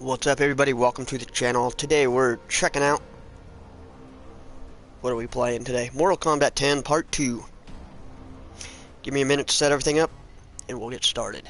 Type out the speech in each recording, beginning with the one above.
What's up, everybody? Welcome to the channel. Today we're checking out, what are we playing today? Mortal Kombat 10 Part 2. Give me a minute to set everything up and we'll get started.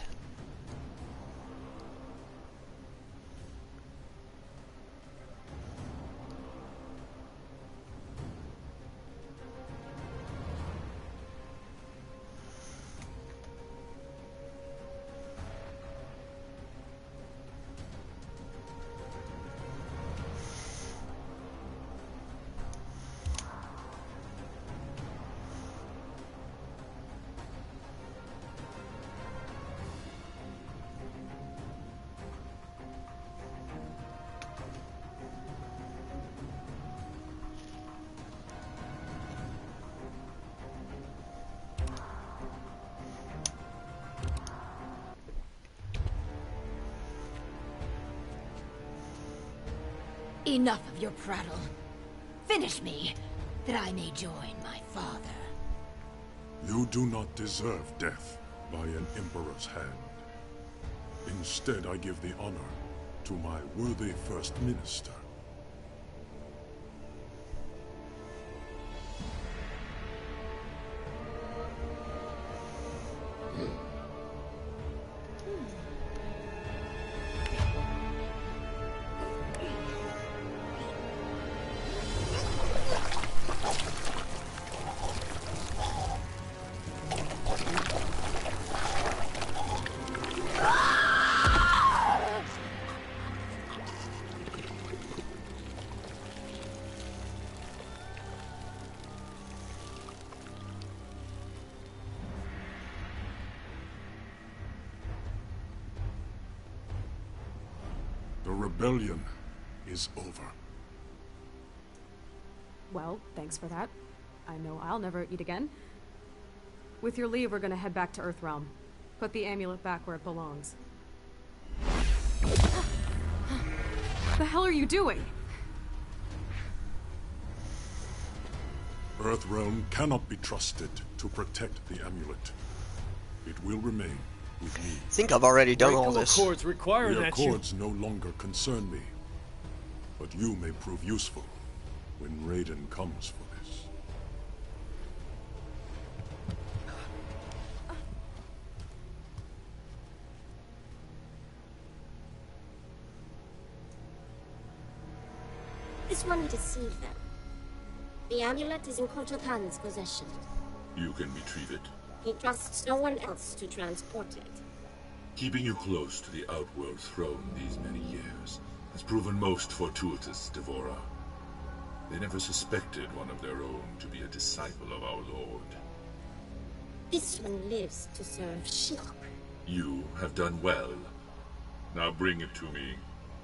Enough of your prattle. Finish me, that I may join my father. You do not deserve death by an emperor's hand. Instead, I give the honor to my worthy first minister. The rebellion is over. Well, thanks for that. I know I'll never eat again. With your leave, we're gonna head back to Earthrealm. Put the amulet back where it belongs. The hell are you doing? Earthrealm cannot be trusted to protect the amulet. It will remain with me. I think I've already done all this. Accords require The that you... accords no longer concern me, but you may prove useful when Raiden comes for this. This one deceived them. The amulet is in Kotal Khan's possession. You can retrieve it. He trusts no one else to transport it. Keeping you close to the Outworld throne these many years has proven most fortuitous, Devora. They never suspected one of their own to be a disciple of our Lord. This one lives to serve sheep. You have done well. Now bring it to me.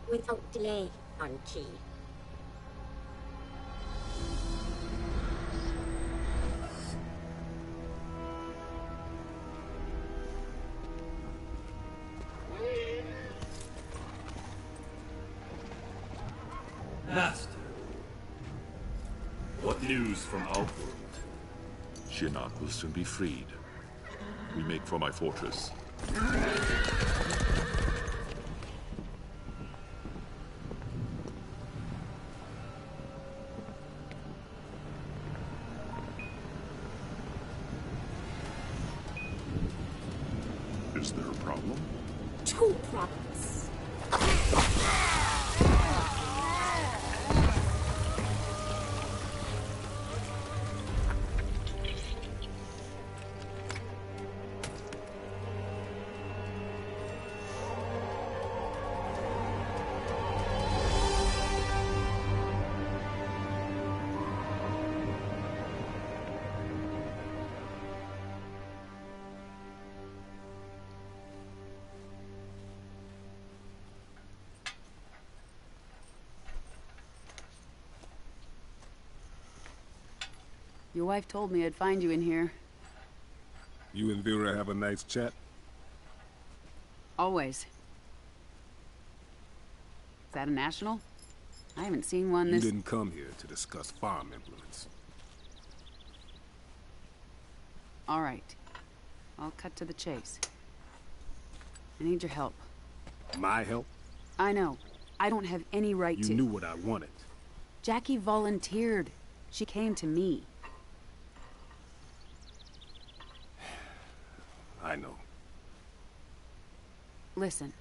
Without delay, Anki. Master, what news from Outworld? Shinnok will soon be freed. We make for my fortress. Is there a problem? Two problems. Your wife told me I'd find you in here. You and Vera have a nice chat? Always. Is that a national? I haven't seen one this... You didn't come here to discuss farm implements. All right. I'll cut to the chase. I need your help. My help? I know. I don't have any right to... You knew what I wanted. Jackie volunteered. She came to me. I know. Listen,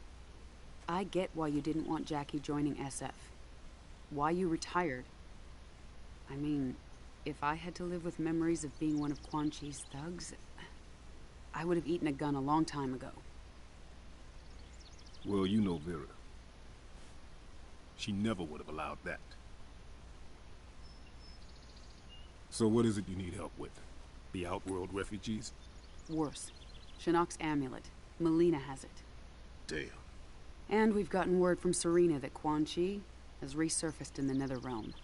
I get why you didn't want Jackie joining SF. Why you retired. I mean, if I had to live with memories of being one of Quan Chi's thugs, I would have eaten a gun a long time ago. Well, you know Vera. She never would have allowed that. So what is it you need help with? The Outworld refugees? Worse. Shinnok's amulet. Melina has it. Damn. And we've gotten word from Serena that Quan Chi has resurfaced in the Nether Realm.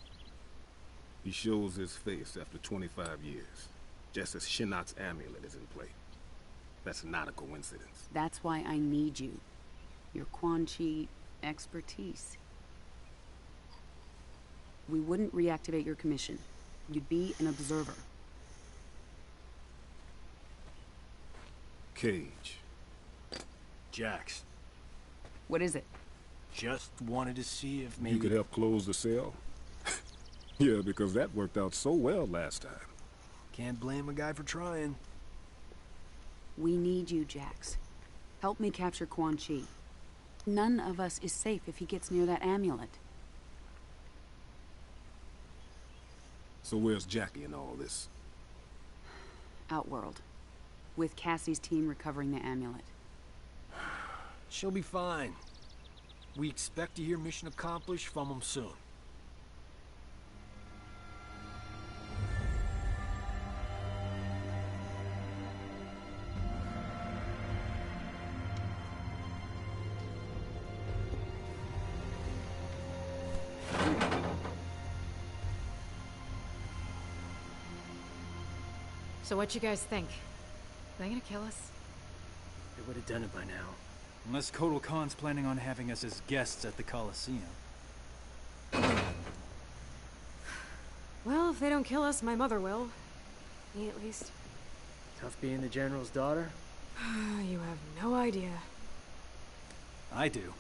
He shows his face after 25 years, just as Shinnok's amulet is in play. That's not a coincidence. That's why I need you. Your Quan Chi expertise. We wouldn't reactivate your commission. You'd be an observer. Cage. Jax, What is it? just wanted to see if maybe... You could help close the cell? Yeah, because that worked out so well last time. Can't blame a guy for trying. We need you, Jax. Help me capture Quan Chi. None of us is safe if he gets near that amulet. So where's Jackie in all this? Outworld. With Cassie's team recovering the amulet. She'll be fine. We expect to hear mission accomplished from him soon. So what you guys think? Are they gonna kill us? They would have done it by now. Unless Kotal Khan's planning on having us as guests at the Coliseum. Well, if they don't kill us, my mother will. Me, at least. Tough being the General's daughter? You have no idea. I do.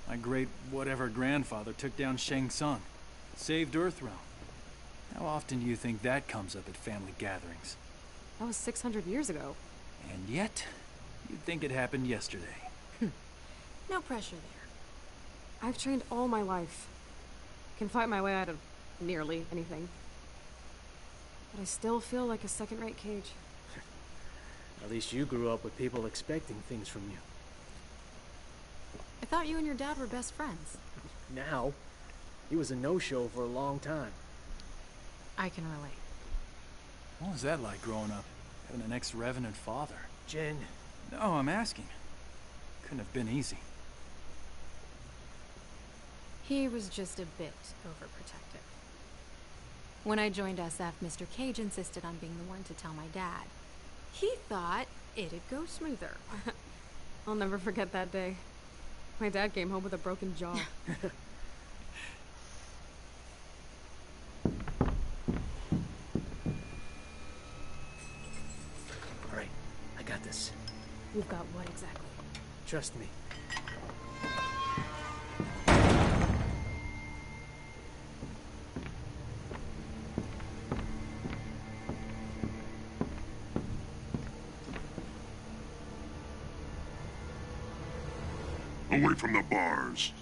My great whatever grandfather took down Shang Tsung. Saved Earthrealm. How often do you think that comes up at family gatherings? That was 600 years ago. And yet, you'd think it happened yesterday. No pressure there. I've trained all my life. Can fight my way out of nearly anything. But I still feel like a second-rate Cage. At least you grew up with people expecting things from you. I thought you and your dad were best friends. Now, he was a no-show for a long time. I can relate. What was that like growing up? Having an ex-Revenant father? Jen. No, I'm asking. Couldn't have been easy. He was just a bit overprotective. When I joined SF, Mr. Cage insisted on being the one to tell my dad. He thought it'd go smoother. I'll never forget that day. My dad came home with a broken jaw. Alright, I got this. You've got what exactly? Trust me. Away from the bars.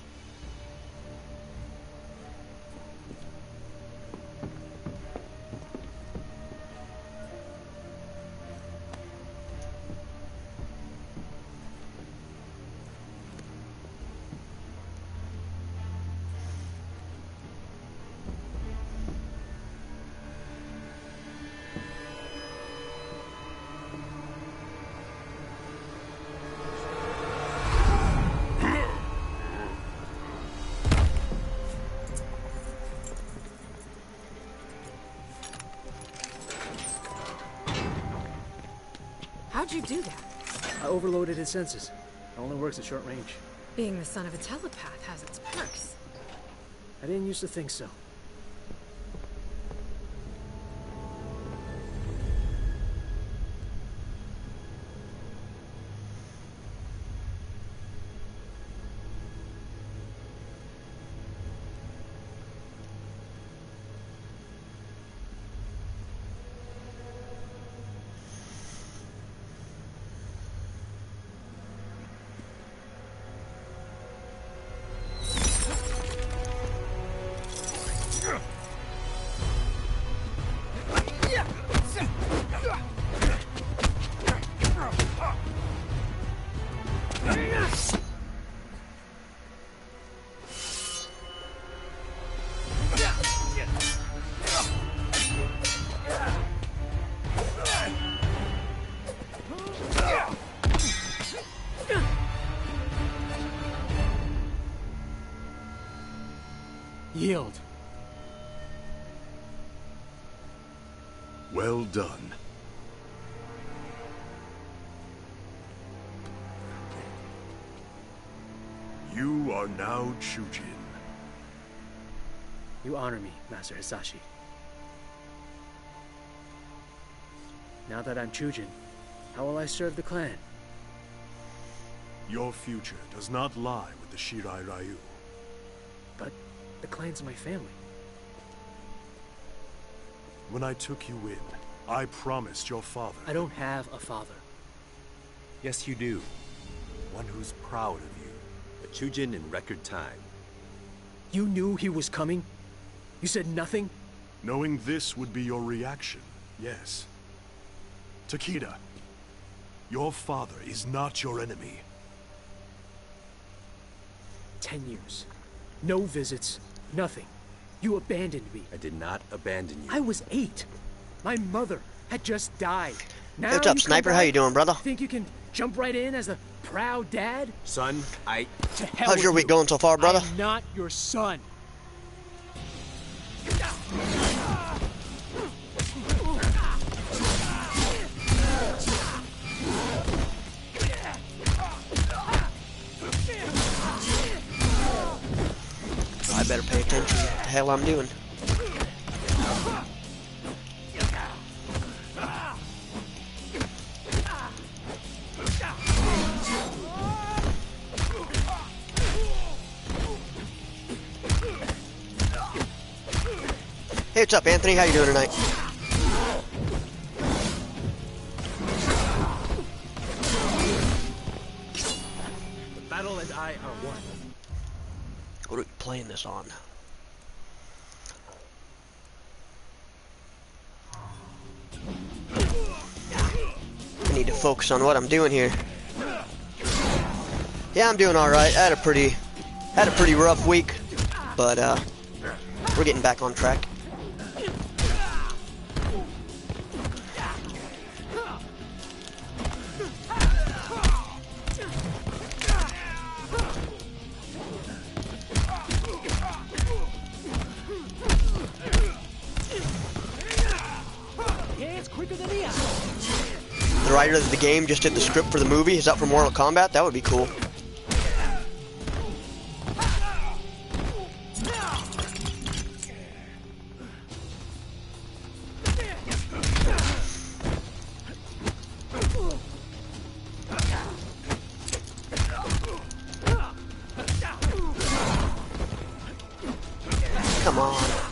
How'd you do that? I overloaded his senses. It only works at short range. Being the son of a telepath has its perks. I didn't used to think so. Well done. You are now Chujin. You honor me, Master Hisashi. Now that I'm Chujin, how will I serve the clan? Your future does not lie with the Shirai Ryu. But the clan's my family. When I took you in, I promised your father... I don't have a father. Yes, you do. One who's proud of you. A Chujin in record time. You knew he was coming? You said nothing? Knowing this would be your reaction, yes. Takeda, your father is not your enemy. 10 years. No visits. Nothing. You abandoned me. I did not abandon you. I was 8. My mother had just died. Now What's up, Sniper? How you doing, brother? Think you can jump right in as a proud dad? Son, To hell How's your with week you. going so far, brother? I'm not your son. I better pay attention to what the hell I'm doing. Hey, what's up, Anthony? How you doing tonight? The battle and I are one. What are we playing this on? I need to focus on what I'm doing here. Yeah, I'm doing all right. I had a pretty rough week, but we're getting back on track. The writer of the game just did the script for the movie. Is that for Mortal Kombat? That would be cool. Come on.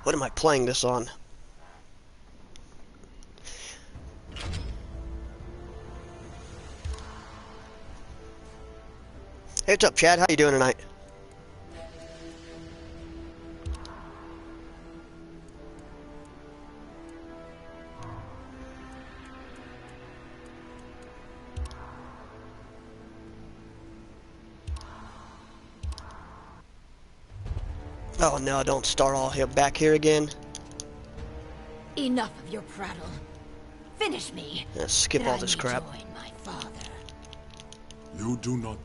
What am I playing this on? Hey, what's up, Chad? How you doing tonight? Oh no, don't start all here back here again. Enough of your prattle. Finish me. Yeah, skip all this crap. Join my father. You do not...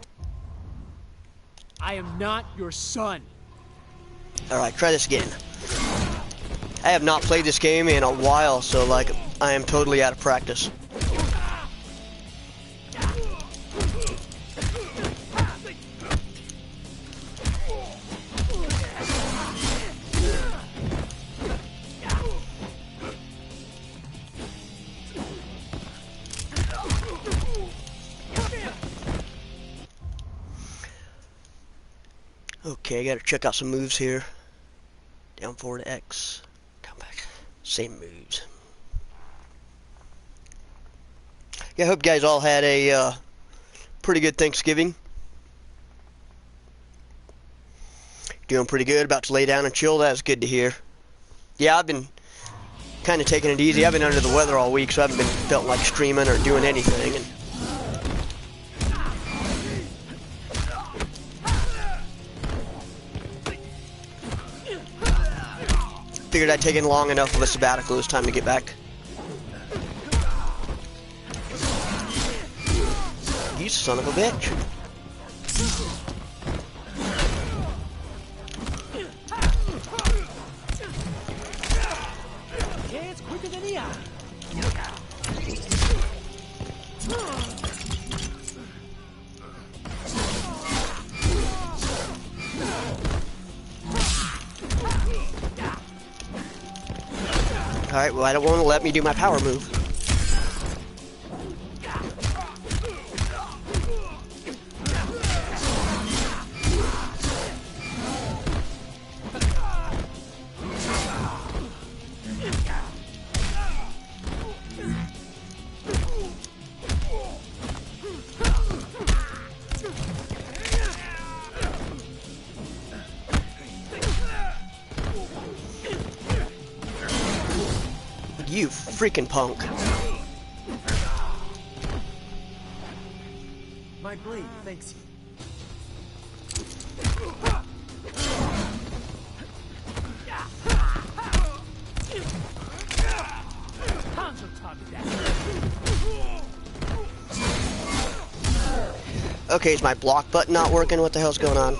I am not your son. Alright, try this again. I have not played this game in a while, so like, I am totally out of practice. Okay, I gotta check out some moves here. Down forward X. Down back. Same moves. Yeah, I hope you guys all had a pretty good Thanksgiving. Doing pretty good. About to lay down and chill. That's good to hear. Yeah, I've been kind of taking it easy. I've been under the weather all week, so I haven't felt like streaming or doing anything. And figured I'd taken long enough of a sabbatical. It was time to get back. You son of a bitch. Okay, it's quicker than ER. Alright, well, I don't want to let me do my power move. You freaking punk. My blade thanks you. Okay, is my block button not working? What the hell's going on?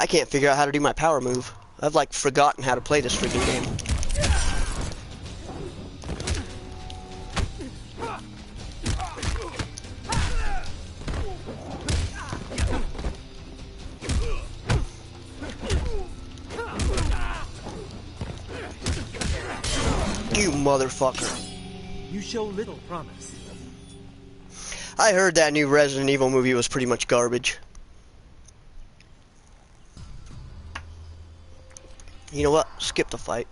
I can't figure out how to do my power move. I've like forgotten how to play this freaking game. You motherfucker. You show little promise. I heard that new Resident Evil movie was pretty much garbage. You know what? Skip the fight.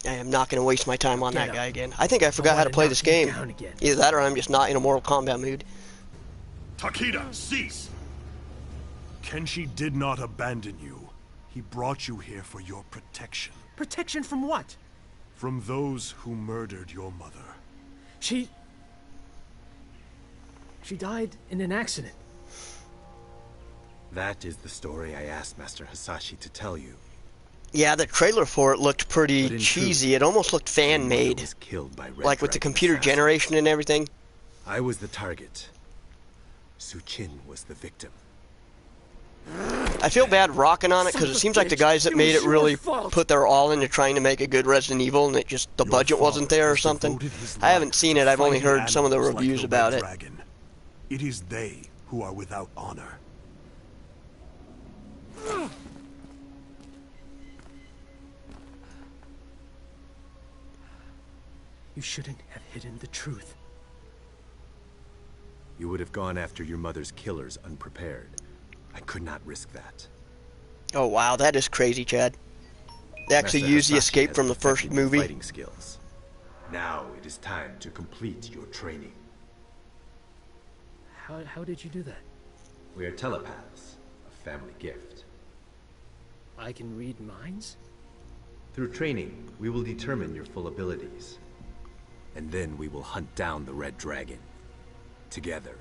I am not going to waste my time on that guy again. I think I forgot how to play this game. Either that or I'm just not in a Mortal Kombat mood. Takeda, cease! Kenshi did not abandon you. He brought you here for your protection. Protection from what? From those who murdered your mother. She died in an accident. That is the story I asked Master Hasashi to tell you. Yeah, the trailer for it looked pretty cheesy. It almost looked fan-made. Like with the computer generation and everything. I was the target. Suchin was the victim. I feel bad rocking on it because it seems like the guys that made it really put their all into trying to make a good Resident Evil, and it just the budget wasn't there or something. I haven't seen it. I've only heard some of the reviews about it. It is they who are without honor. You shouldn't have hidden the truth. You would have gone after your mother's killers unprepared. I could not risk that. Oh wow, that is crazy, Chad. They actually used the escape from the first movie. Fighting skills. Now it is time to complete your training. How did you do that? We are telepaths, a family gift. I can read minds? Through training, we will determine your full abilities. And then we will hunt down the Red Dragon. Together.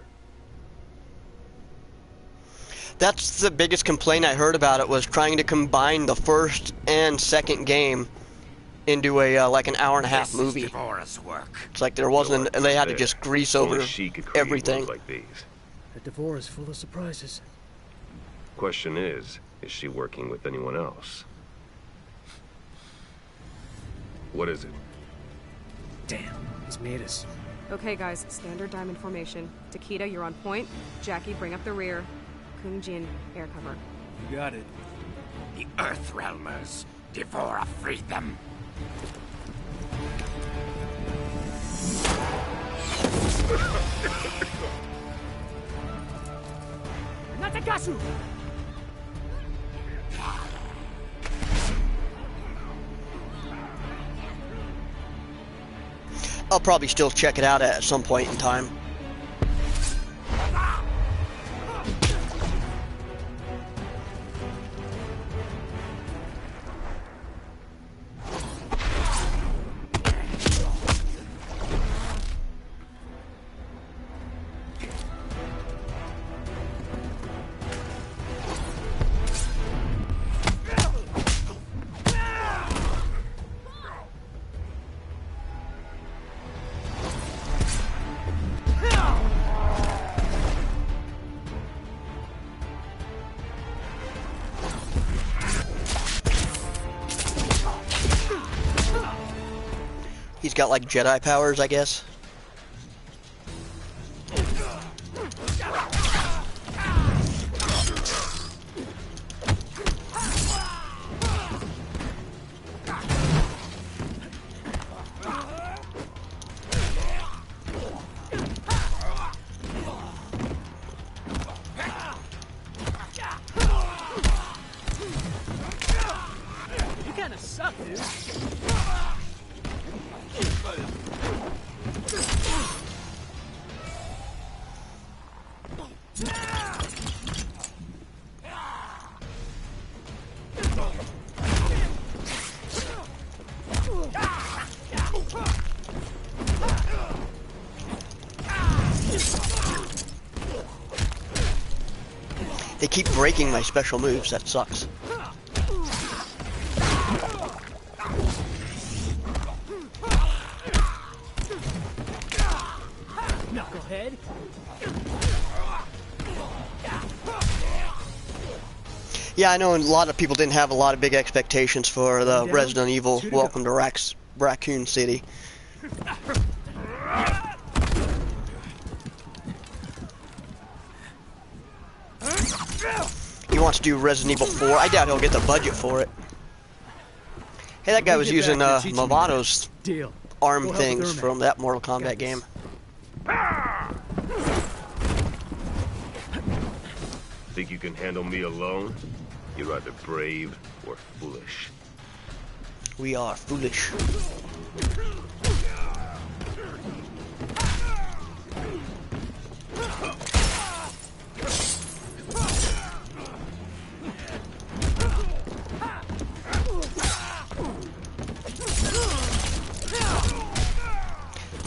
That's the biggest complaint I heard about it, was trying to combine the first and second game into a like an hour-and-a-half movie. It's like there wasn't, and they had to just grease over everything. Like these. The Devourer is full of surprises. Question is she working with anyone else? What is it? Damn, he's made us. Okay, guys, standard diamond formation. Takeda, you're on point. Jackie, bring up the rear. Kung Jin, air cover. You got it. The Earthrealmers. Devourer freed them. Natagasu! I'll probably still check it out at some point in time. He's got like Jedi powers, I guess. You kinda suck, dude. They keep breaking my special moves, that sucks. Knucklehead. Yeah, I know a lot of people didn't have a lot of big expectations for the Resident Evil Welcome to Raccoon City. He wants to do Resident Evil 4. I doubt he'll get the budget for it. Hey, that guy was using Movato's arm things from that Mortal Kombat game. Think you can handle me alone? You're either brave or foolish. We are foolish.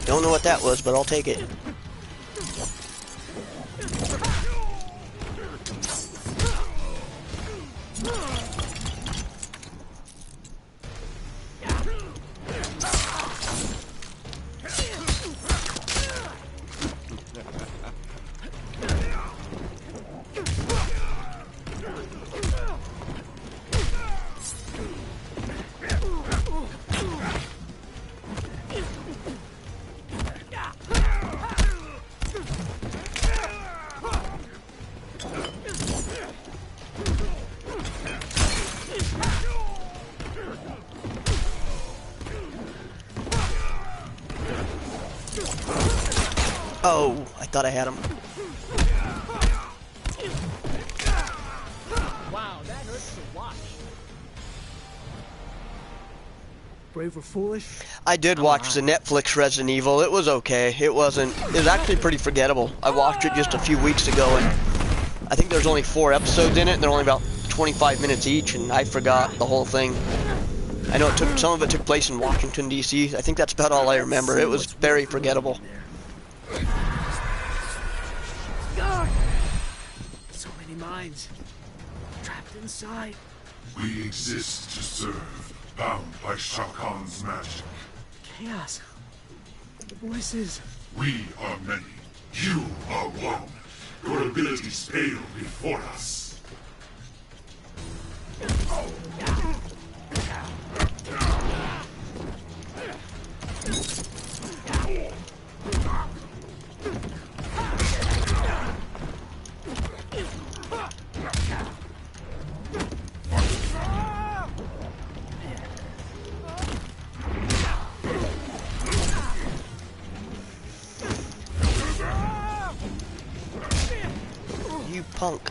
Don't know what that was, but I'll take it. Oh, I thought I had him. Wow, that hurts to watch. Brave or foolish? I did watch the Netflix Resident Evil. It was okay. It was actually pretty forgettable. I watched it just a few weeks ago, and I think there's only 4 episodes in it, and they're only about 25 minutes each, and I forgot the whole thing. I know some of it took place in Washington, D.C. I think that's about all I remember. It was very forgettable. So many minds trapped inside. We exist to serve, bound by Shao Kahn's magic. Chaos. The voices. We are many. You are one. Your abilities pale before us. You punk.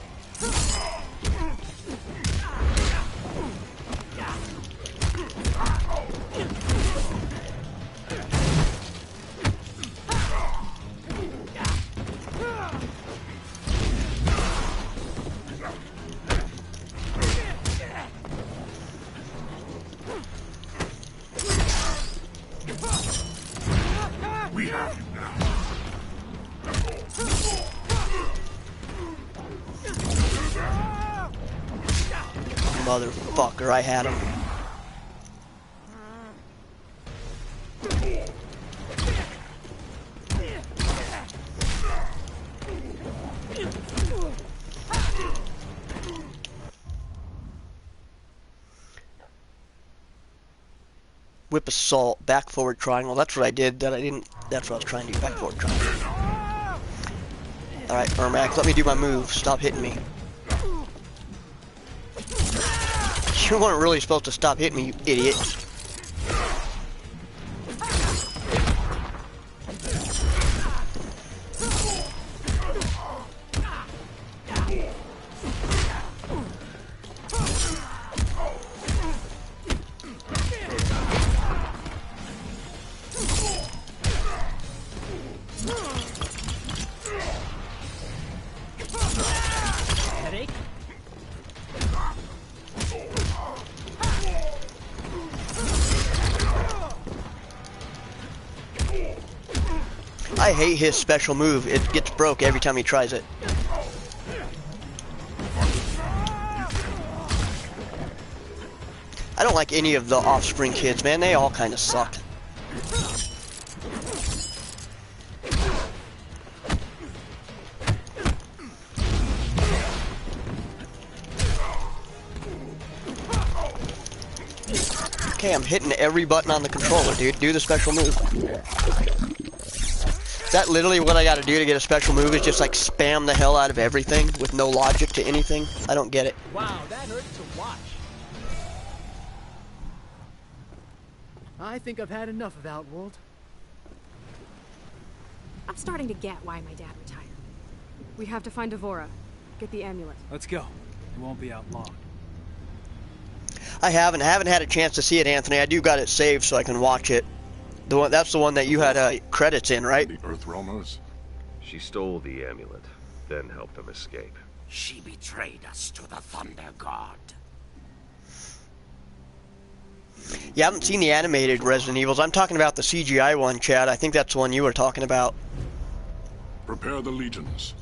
motherfucker, I had him. Whip assault, back forward triangle. That's what I did. That I didn't. That's what I was trying to do. Back forward triangle. All right, ERMAC, let me do my move. Stop hitting me. You weren't really supposed to stop hitting me, you idiot. I hate his special move. It gets broke every time he tries it. I don't like any of the Offspring kids, man. They all kind of suck. Okay, I'm hitting every button on the controller, dude. Do the special move. Is that literally what I gotta do to get a special move? Is just like spam the hell out of everything with no logic to anything? I don't get it. Wow, that hurt to watch. I think I've had enough of Outworld. I'm starting to get why my dad retired. We have to find Devora. Get the amulet. Let's go. It won't be out long. I haven't had a chance to see it, Anthony. I do got it saved so I can watch it. The one, that's the one that you had credits in, right? The Earthrealmers. She stole the amulet, then helped them escape. She betrayed us to the Thunder God. Yeah, I haven't seen the animated Resident Evils. I'm talking about the CGI one, Chad. I think that's the one you were talking about. Prepare the legions.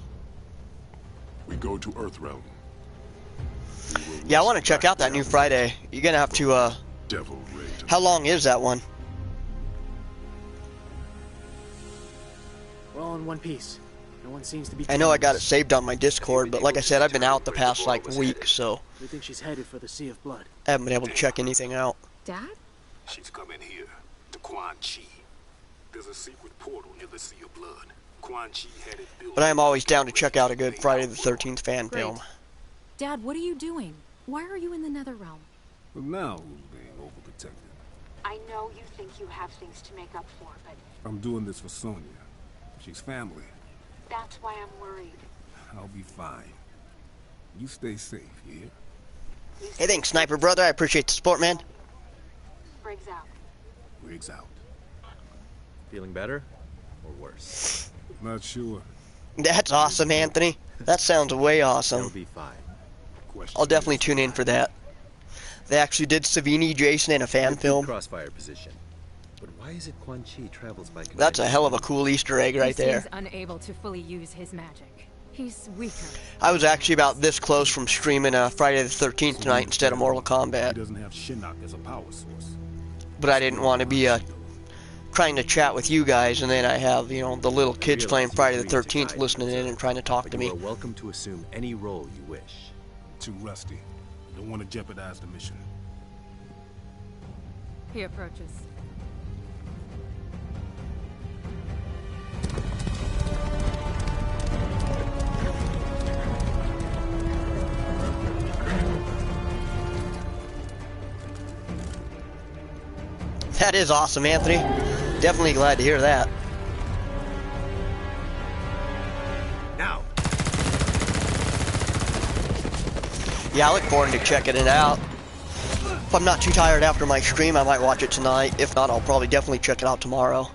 We go to Earthrealm. Yeah, I want to check out that new Friday. You're gonna have to, Devil Raid. How long is that one? We're all in one piece. No one seems to be. I know I got it saved on my Discord, but like I said, I've been out the past, like, week, so We think she's headed for the Sea of Blood. I haven't been able to check anything out. Dad? She's coming here, to KENSHI. There's a secret portal near the Sea of Blood. KENSHI had it built. But I am always down to check out a good Friday the 13th fan film. Dad, what are you doing? Why are you in the Netherrealm? But now who's being overprotected? I know you think you have things to make up for, but I'm doing this for Sonya. She's family. that's why I'm worried. I'll be fine. You stay safe, yeah? Hey, thanks, Sniper Brother. I appreciate the support, man. Briggs out. Briggs out. Feeling better or worse? Not sure. That's awesome, Anthony. That sounds way awesome. You'll be fine. I'll definitely tune in for that. They actually did Savini Jason in a fan film. Crossfire position. But why is it KENSHI travels by? That's a hell of a cool Easter egg right there. He seems unable to fully use his magic. He's weaker. I was actually about this close from streaming Friday the 13th tonight instead of Mortal Kombat. He doesn't have Shinnok as a power source. But I didn't want to be trying to chat with you guys, and then I have, you know, the little kids playing Friday the 13th listening in and trying to talk to me. You are welcome to assume any role you wish. Too rusty. Don't want to jeopardize the mission. He approaches. That is awesome, Anthony. Definitely glad to hear that. Now. Yeah, I look forward to checking it out. If I'm not too tired after my stream, I might watch it tonight. If not, I'll probably definitely check it out tomorrow.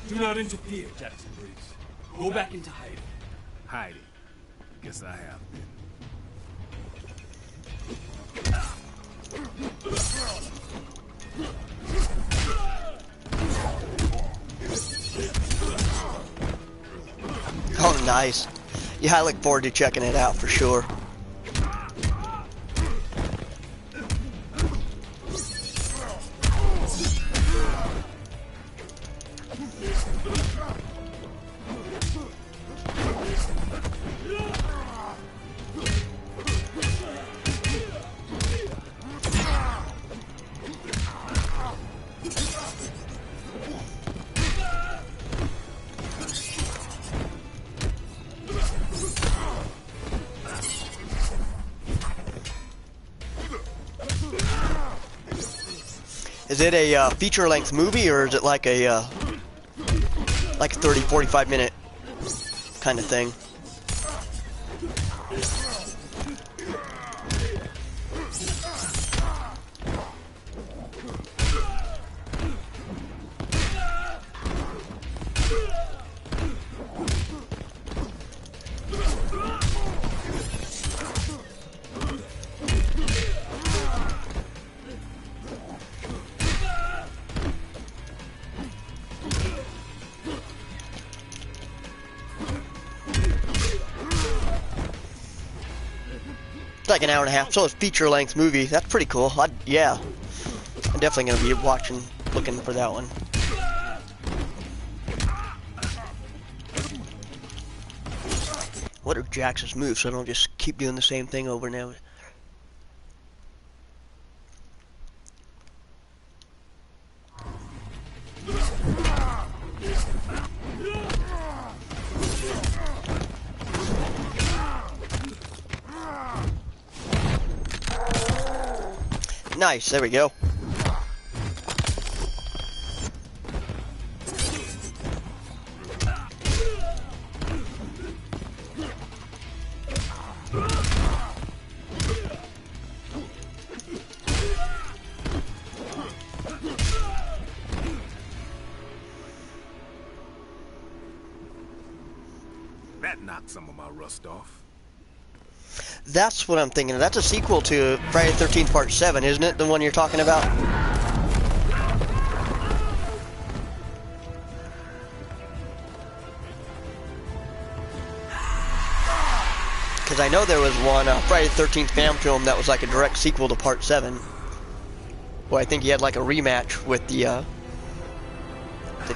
Do not interfere, Jackson Briggs. Go back into hiding. Hiding. Guess I have been. Oh, nice. Yeah, I look forward to checking it out for sure. Is it a feature-length movie, or is it like a 30, 45-minute kind of thing? Like an hour and a half, so it's a feature-length movie. That's pretty cool. Yeah, I'm definitely gonna be looking for that one. What are Jax's moves, so I don't just keep doing the same thing over and over? Nice, there we go. That knocked some of my rust off. That's what I'm thinking of. That's a sequel to Friday the 13th Part 7, isn't it? The one you're talking about? Because I know there was one Friday the 13th fan film that was like a direct sequel to Part 7. Well, I think he had like a rematch with the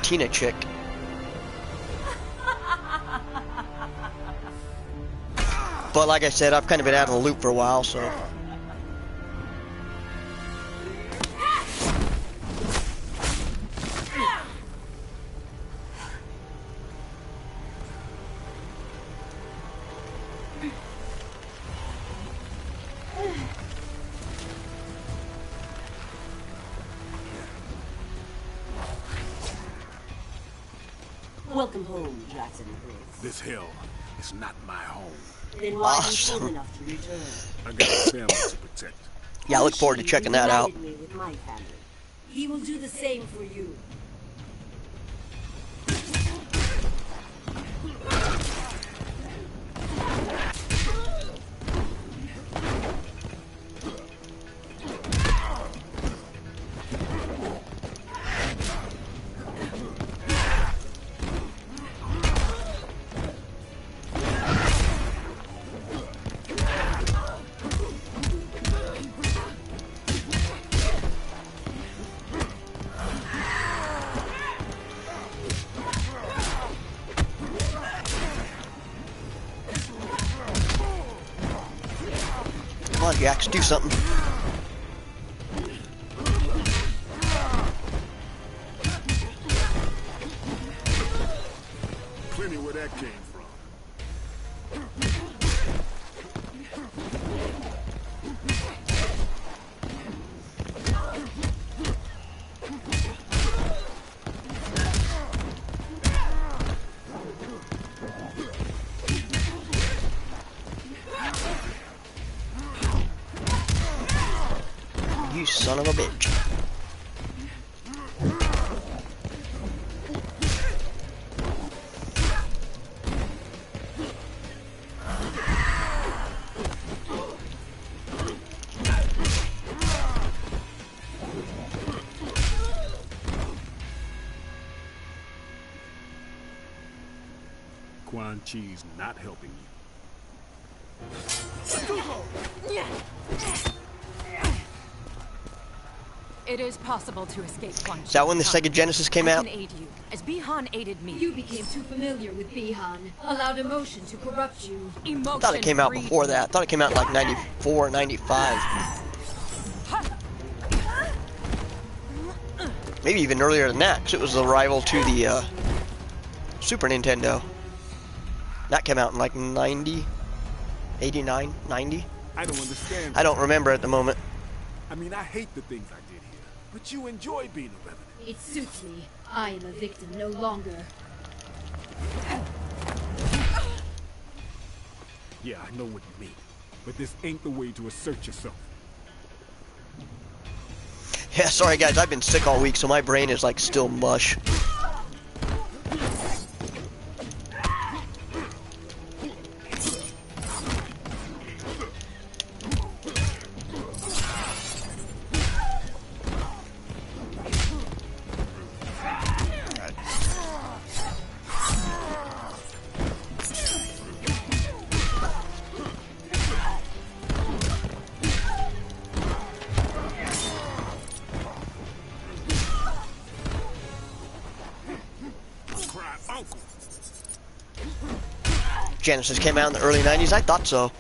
Tina chick. But like I said, I've kind of been out of the loop for a while, so. Welcome home, Jackson Briggs. This hell is not my home. Then why are you fool enough to return? I got a family to protect. Yeah, I look forward to checking that out. Me with my family. He will do the same for you. Come on, Jax, do something. Plenty where that came from. You son of a bitch. Quan Chi's not helping you. It is possible to escape Quan Chi. Is that when the Sega Genesis came out? I can aid you, as Bi-Han aided me. You became too familiar with Bi-Han, allowed emotion to corrupt you. I thought it came out before that. I thought it came out in like 94, 95. Maybe even earlier than that, because it was the rival to the Super Nintendo. That came out in like 90, 89, 90. I don't understand. I don't remember at the moment. I mean, I hate the things I did here, but you enjoy being a revenant. It suits me. I am a victim no longer. Yeah, I know what you mean, but this ain't the way to assert yourself. Yeah, sorry guys, I've been sick all week, so my brain is like still mush. Genesis came out in the early 90s? I thought so.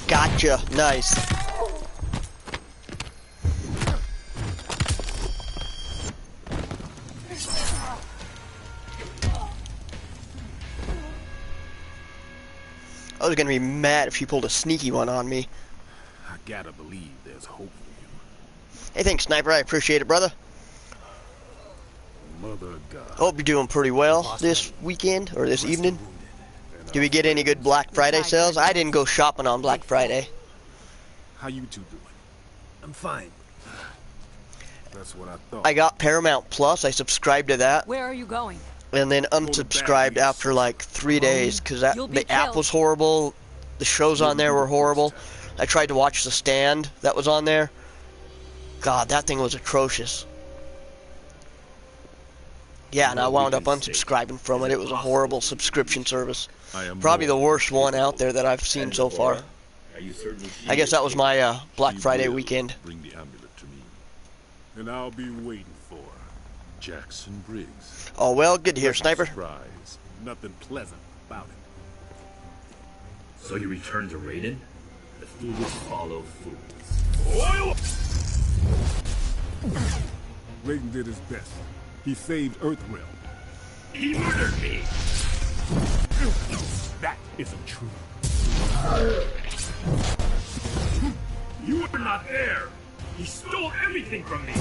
Gotcha. Nice. I was gonna be mad if she pulled a sneaky one on me. I gotta believe there's hope for you. Hey, thanks, Sniper. I appreciate it, brother. Mother of God. Hope you're doing pretty well this weekend or this evening. Did we get any good Black Friday sales? I didn't go shopping on Black Friday. How you two doing? I'm fine. That's what I thought. I got Paramount Plus. I subscribed to that. Where are you going? And then unsubscribed after like 3 days because the app was horrible. The shows on there were horrible. I tried to watch The Stand that was on there. God, that thing was atrocious. Yeah, and I wound up unsubscribing from it. It was a horrible subscription service. Probably the worst one out there that I've seen so far. I guess that was my Black Friday weekend. Bring the amulet to me, and I'll be waiting for Jackson Briggs. Oh well, good to hear, Sniper. Surprise. Nothing pleasant about it. So you return to Raiden? The foolish follow fools. Raiden did his best. He saved Earthrealm. He murdered me! That isn't true. You were not there! He stole everything from me!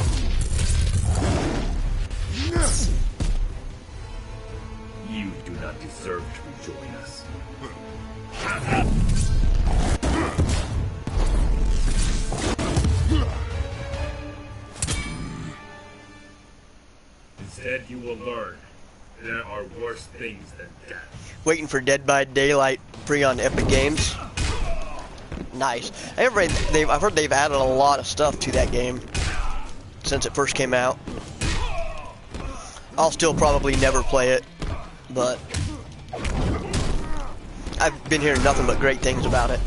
You do not deserve to join us. Instead, you will learn there are worse things than death. Waiting for Dead by Daylight free on Epic Games. Nice. I've heard they've added a lot of stuff to that game since it first came out. I'll still probably never play it, but I've been hearing nothing but great things about it.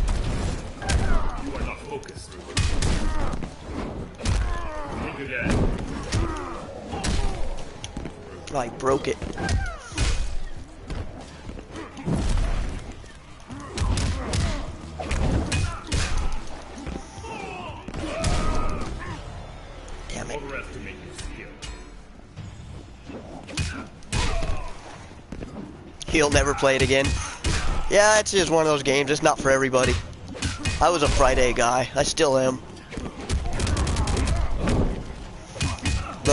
You are not focused. Think again. I broke it. Damn it. Overestimate your skill. He'll never play it again. Yeah, it's just one of those games. It's not for everybody. I was a Friday guy. I still am.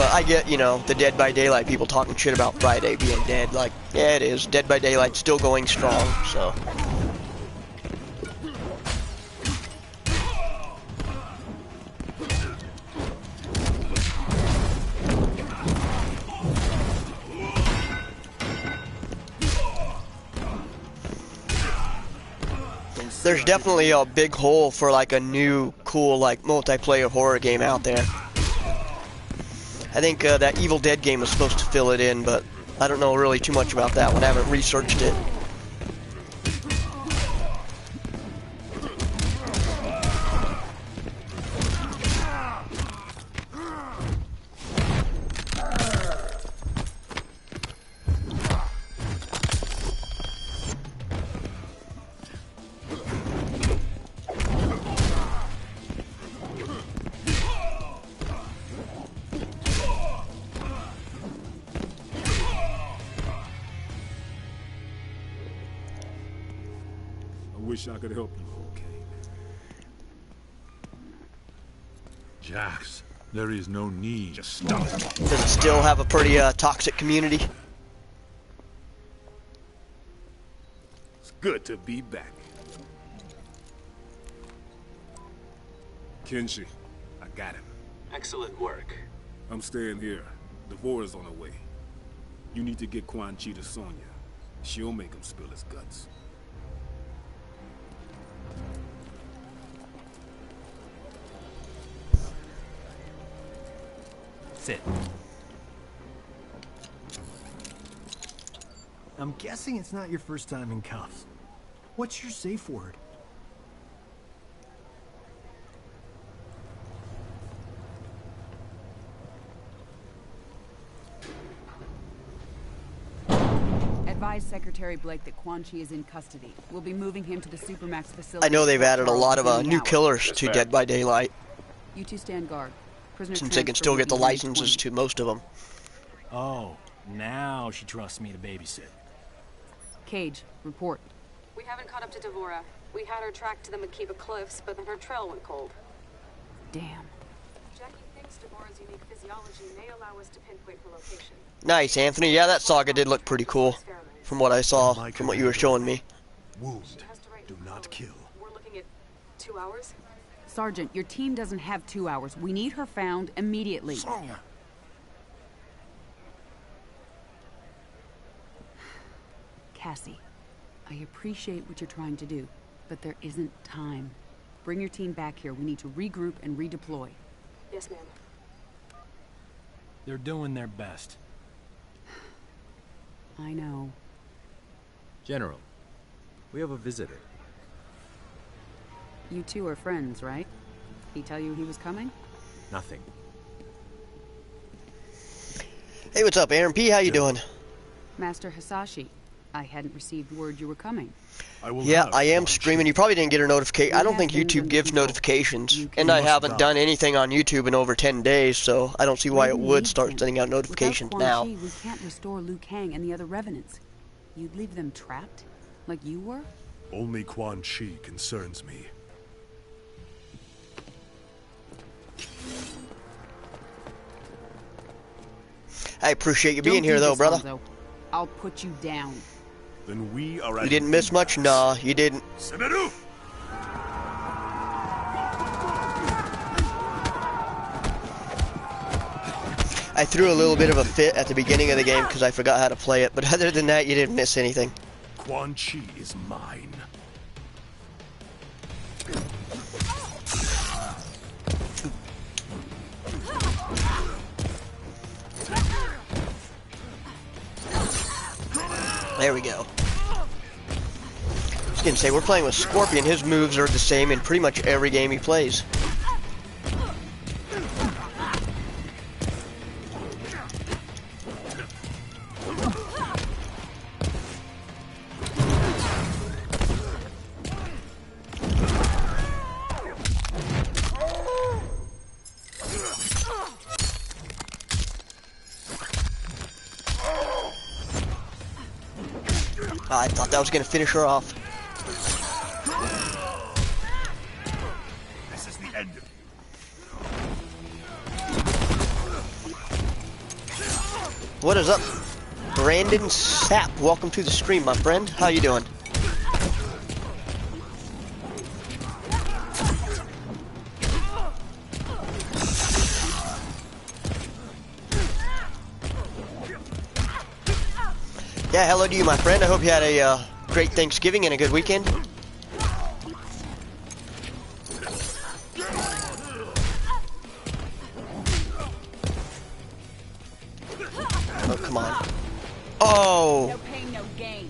But I get, you know, the Dead by Daylight people talking shit about Friday being dead. Like, yeah, it is. Dead by Daylight's still going strong, so. There's definitely a big hole for like a new, cool, like multiplayer horror game out there. I think that Evil Dead game was supposed to fill it in, but I don't know really too much about that one. I haven't researched it. Wish I could help you, okay? Jax, there is no need. Just stop. Does it still have a pretty toxic community? It's good to be back. KENSHI, I got him. Excellent work. I'm staying here. Devora's on her way. You need to get Quan Chi to Sonya. She'll make him spill his guts. Sit. I'm guessing it's not your first time in cuffs. What's your safe word? Advise Secretary Blake that Quan Chi is in custody. We'll be moving him to the Supermax facility. I know they've added a lot of new killers to Dead by Daylight. You two stand guard. Since they can still get the licenses to most of them. Oh, now she trusts me to babysit. Cage, report. We haven't caught up to Devora. We had her tracked to the Makiba Cliffs, but then her trail went cold. Damn. Jackie thinks Devora's unique physiology may allow us to pinpoint her location. Nice, Anthony. Yeah, that saga did look pretty cool. From what I saw, from what you were showing me. Wound. Do not kill. We're looking at 2 hours? Sergeant, your team doesn't have 2 hours. We need her found immediately. Sonya. Cassie, I appreciate what you're trying to do, but there isn't time. Bring your team back here. We need to regroup and redeploy. Yes, ma'am. They're doing their best. I know. General, we have a visitor. You two are friends, right? He tell you he was coming? Nothing. Hey, what's up, Aaron P? How you doing? Master Hisashi, I hadn't received word you were coming. Yeah, I am streaming. You probably didn't get a notification. I don't think YouTube gives notifications. And I haven't done anything on YouTube in over 10 days, so I don't see why it would start sending out notifications now. We can't restore Liu Kang and the other Revenants. You'd leave them trapped? Like you were? Only Quan Chi concerns me. I appreciate you being here, though, brother. Hanzo. I'll put you down. Then we are. You didn't miss much? Nah, you didn't. I threw a little bit of a fit at the beginning of the game because I forgot how to play it, but other than that, you didn't miss anything. Quan Chi is mine. There we go. I was gonna say, we're playing with Scorpion. His moves are the same in pretty much every game he plays. I thought that was going to finish her off. This is the end of What is up, Brandon Sapp? Welcome to the stream, my friend. How you doing? Yeah, hello to you, my friend. I hope you had a great Thanksgiving and a good weekend. Oh, come on. Oh! No pain, no gain.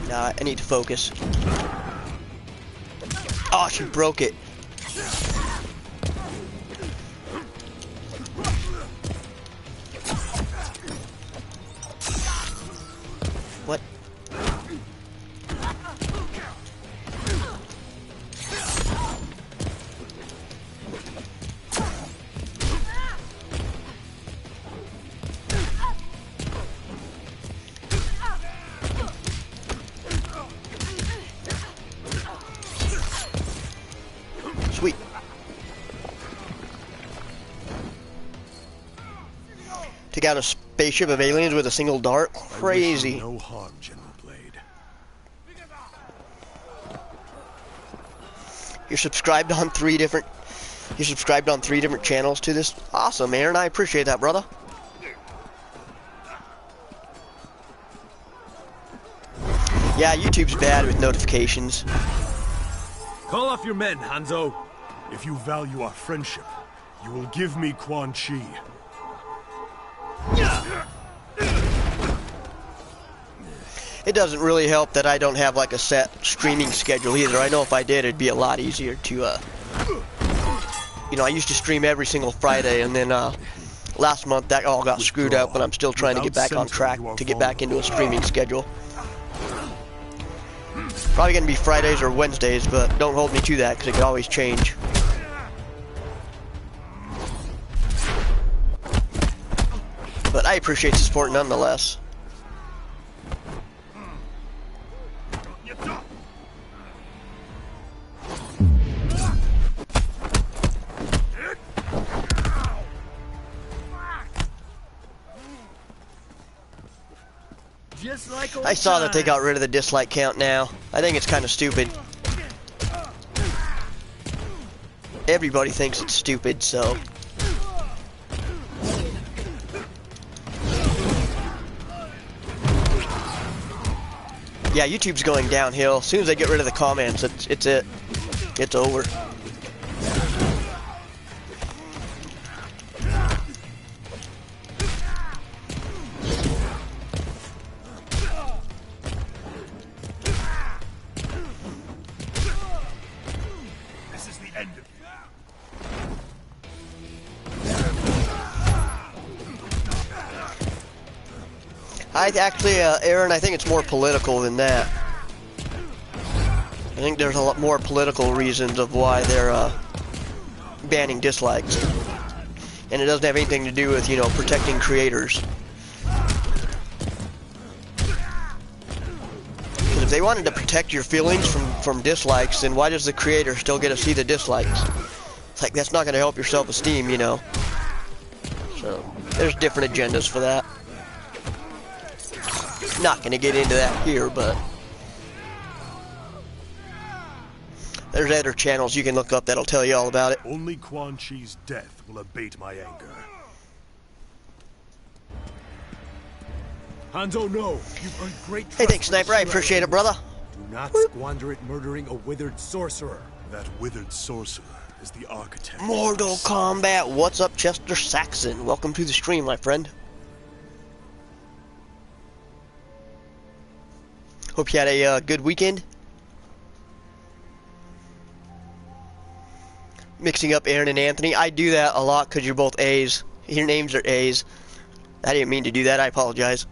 Nah, I need to focus. Oh, she broke it. What? Sweet. Take out a spaceship of aliens with a single dart? Crazy. No harm, General Blade. You're subscribed on three different channels to this? Awesome, Aaron. I appreciate that, brother. Yeah, YouTube's bad with notifications. Call off your men, Hanzo. If you value our friendship, you will give me Quan Chi. It doesn't really help that I don't have like a set streaming schedule either. I know if I did, it'd be a lot easier to, you know, I used to stream every single Friday, and then last month that all got screwed up, and I'm still trying to get back on track to get back into a streaming schedule. Probably gonna be Fridays or Wednesdays, but don't hold me to that because it could always change. But I appreciate the support nonetheless. Just like old I saw that they got times. rid of the dislike count now. I think it's kind of stupid. Everybody thinks it's stupid, so... Yeah, YouTube's going downhill. As soon as they get rid of the comments, it's it. It's over. This is the end of you. Aaron, I think it's more political than that. I think there's a lot more political reasons of why they're banning dislikes. And it doesn't have anything to do with, you know, protecting creators. Because if they wanted to protect your feelings from dislikes, then why does the creator still get to see the dislikes? It's like, that's not going to help your self-esteem, you know. So, there's different agendas for that. Not going to get into that here, but... there's other channels you can look up that'll tell you all about it. Only Quan Chi's death will abate my anger. Hanzo, no! You've earned great trust. Hey, thanks, Sniper. I appreciate it, brother. Do not squander it murdering a withered sorcerer. That withered sorcerer is the architect. Mortal Kombat. What's up, Chester Saxon? Welcome to the stream, my friend. Hope you had a good weekend. Mixing up Aaron and Anthony. I do that a lot because you're both A's. Your names are A's. I didn't mean to do that. I apologize.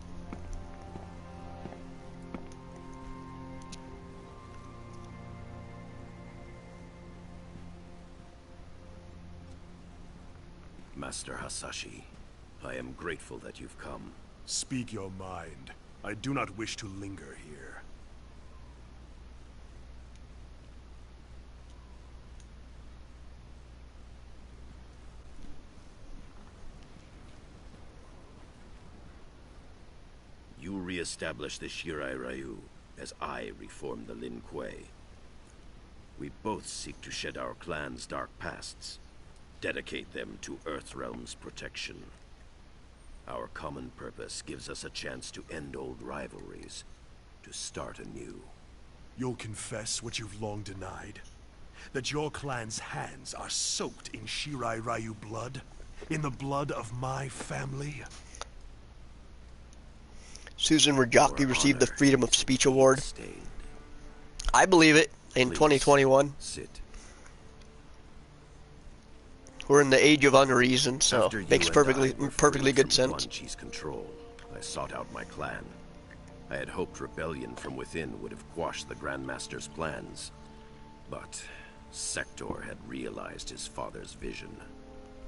Master Hasashi, I am grateful that you've come. Speak your mind. I do not wish to linger here. re-establish the Shirai Ryu as I reform the Lin Kuei. We both seek to shed our clan's dark pasts, dedicate them to Earthrealm's protection. Our common purpose gives us a chance to end old rivalries, to start anew. You'll confess what you've long denied? That your clan's hands are soaked in Shirai Ryu blood? In the blood of my family? Susan Rajaki received the Freedom of Speech Award. I believe it. In 2021. Sit. We're in the age of unreason, so makes perfectly good sense. Quan Chi's control, I sought out my clan. I had hoped rebellion from within would have quashed the Grandmaster's plans, but Sector had realized his father's vision.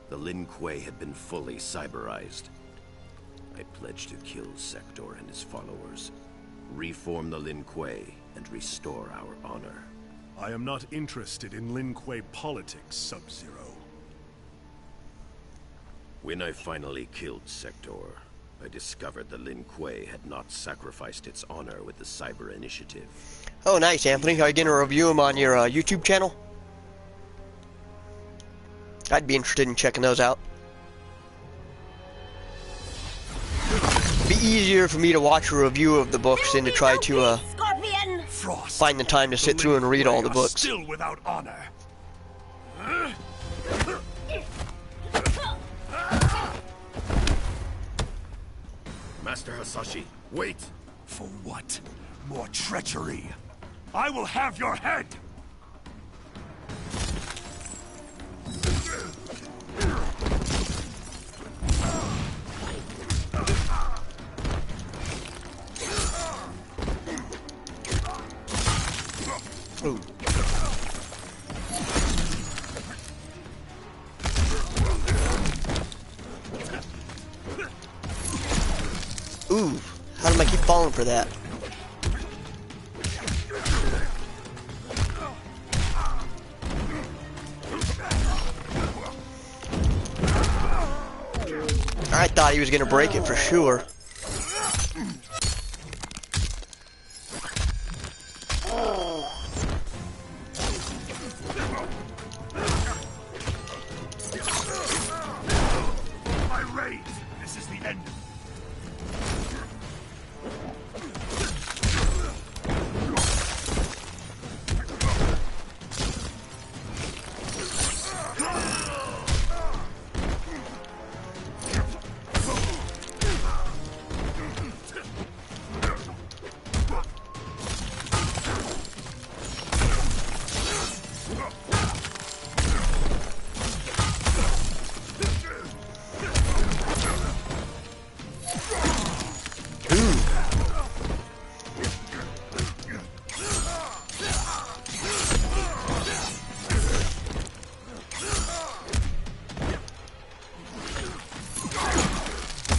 The Lin Kuei had been fully cyberized. I pledged to kill Sector and his followers, reform the Lin Kuei, and restore our honor. I am not interested in Lin Kuei politics, Sub-Zero. When I finally killed Sector, I discovered the Lin Kuei had not sacrificed its honor with the Cyber Initiative. Oh, nice, Anthony. Are you going to review them on your YouTube channel? I'd be interested in checking those out. It'd be easier for me to watch a review of the books than to try to find the time to sit through and read all the books. Still without honor. Master Hasashi, wait! For what? More treachery? I will have your head! Ooh. Ooh, how do I keep falling for that? I thought he was gonna break it for sure.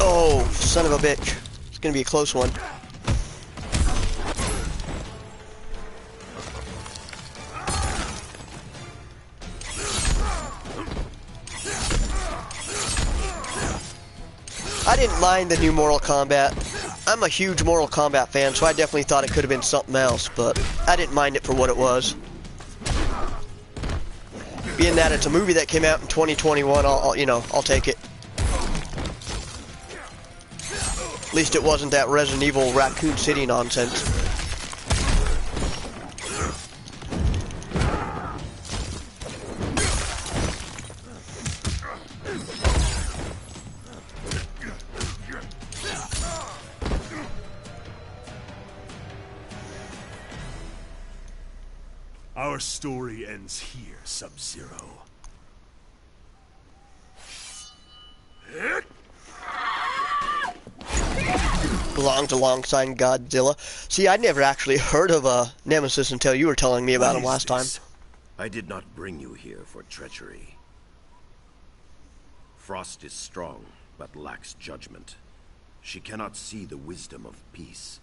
Oh, son of a bitch. It's gonna be a close one. I didn't mind the new Mortal Kombat. I'm a huge Mortal Kombat fan, so I definitely thought it could have been something else, but I didn't mind it for what it was. Being that it's a movie that came out in 2021, I'll take it. At least it wasn't that Resident Evil Raccoon City nonsense. Our story ends here, Sub-Zero. Belongs alongside Godzilla. See, I'd never actually heard of Nemesis until you were telling me about him last time. I did not bring you here for treachery. Frost is strong, but lacks judgment. She cannot see the wisdom of peace.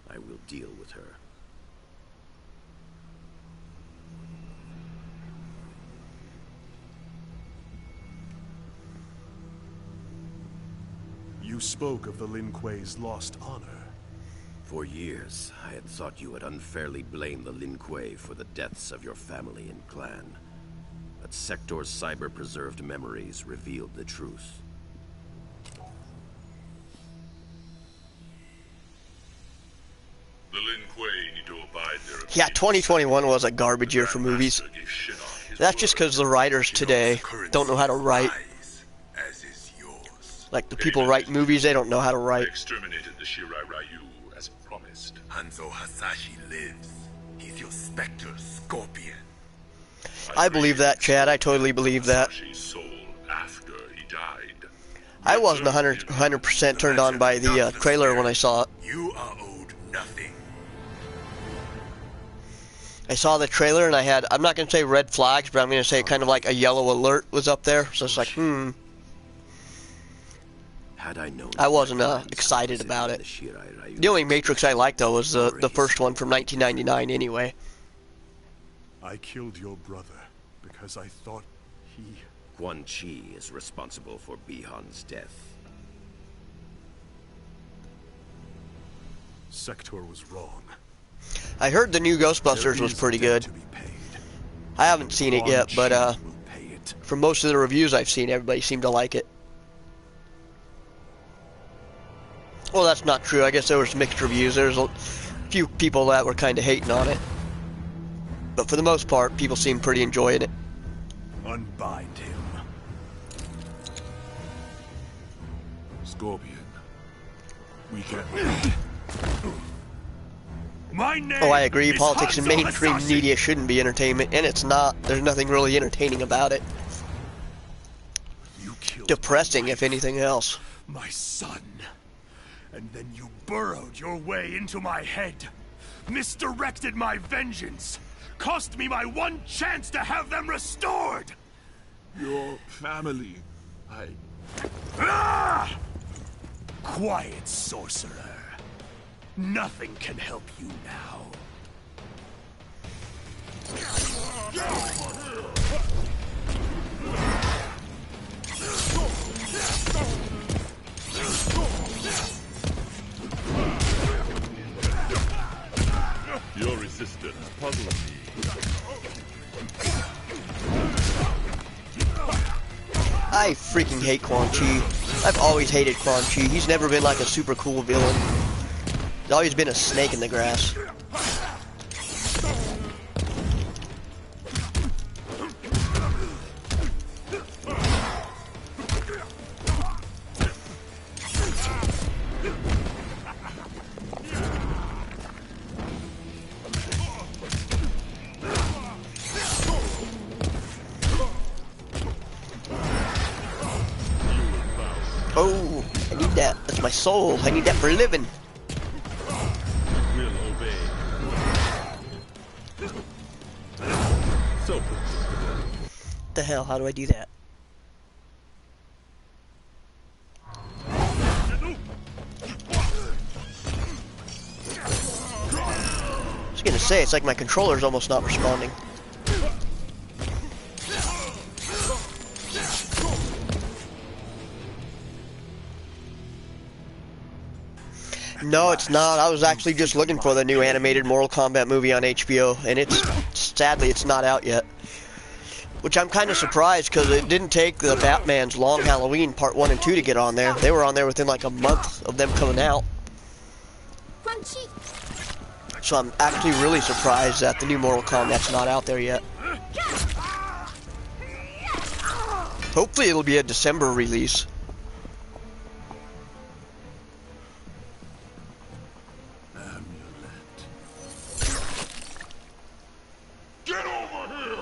I will deal with her. You spoke of the Lin Kuei's lost honor. For years, I had thought you had unfairly blamed the Lin Kuei for the deaths of your family and clan. But Sector's cyber-preserved memories revealed the truth. The Lin Kuei need to abide their Yeah, 2021 was a garbage year for movies. That's just because the writers today don't know how to write. Like, the people write movies, they don't know how to write. Exterminated the Shirai Ryu as promised. Hanzo Hasashi lives. He's your Spectre Scorpion. I believe that, Chad. I totally believe that. Hasashi's soul after he died. I wasn't 100% turned on by the trailer when I saw it. You are owed nothing. I saw the trailer and I had, I'm not going to say red flags, but I'm going to say kind of like a yellow alert was up there. So it's like, Had I known, I wasn't excited about it. The only Matrix I liked, though, was the first one from 1999 anyway. I killed your brother because I thought he... Quan Chi is responsible for Bihan's death. Sector was wrong. I heard the new Ghostbusters was pretty good. I haven't seen it yet, but from most of the reviews I've seen, everybody seemed to like it. Well, that's not true. I guess there was mixed reviews. There's a few people that were kind of hating on it. But for the most part, people seem pretty enjoying it. Unbind him. Scorpion. We can... My name Oh, I agree. is Politics and Hanzo mainstream Hasashi. media shouldn't be entertainment, and it's not. There's nothing really entertaining about it. Depressing, if anything else. My son. And then you burrowed your way into my head. Misdirected my vengeance. Cost me my one chance to have them restored. Your family. Ah! Quiet, sorcerer. Nothing can help you now. Your resistance puzzles me. I freaking hate Quan Chi. I've always hated Quan Chi. He's never been like a super cool villain. He's always been a snake in the grass. Oh, I need that. That's my soul. I need that for a living. Will obey. So, The hell? How do I do that? I was gonna say, it's like my controller's almost not responding. No, it's not. I was actually just looking for the new animated Mortal Kombat movie on HBO, and sadly it's not out yet. Which I'm kind of surprised, because it didn't take the Batman's Long Halloween Part 1 and 2 to get on there. They were on there within like a month of them coming out. So I'm actually really surprised that the new Mortal Kombat's not out there yet. Hopefully it'll be a December release. Get over here!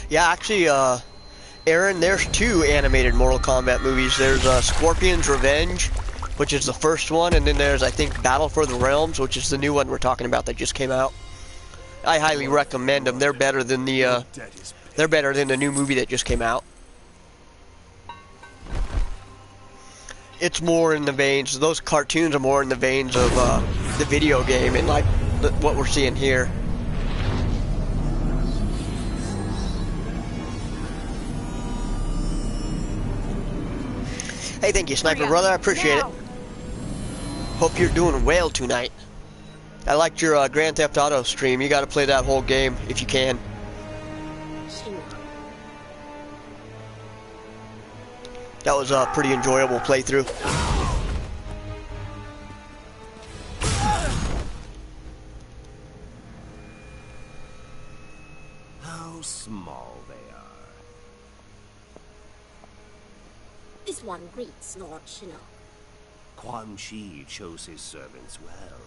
Yeah, actually, Aaron, there's two animated Mortal Kombat movies. There's Scorpion's Revenge, which is the first one, and then there's, I think, Battle for the Realms, which is the new one we're talking about that just came out. I highly recommend them. They're better than the new movie that just came out. it's more in the veins. Those cartoons are more in the veins of the video game and like what we're seeing here. Hey, thank you, Sniper Brother. I appreciate it. Hope you're doing well tonight. I liked your Grand Theft Auto stream. You got to play that whole game if you can. That was a pretty enjoyable playthrough. How small they are. This one greets Lord Shinnok. Quan Chi chose his servants well.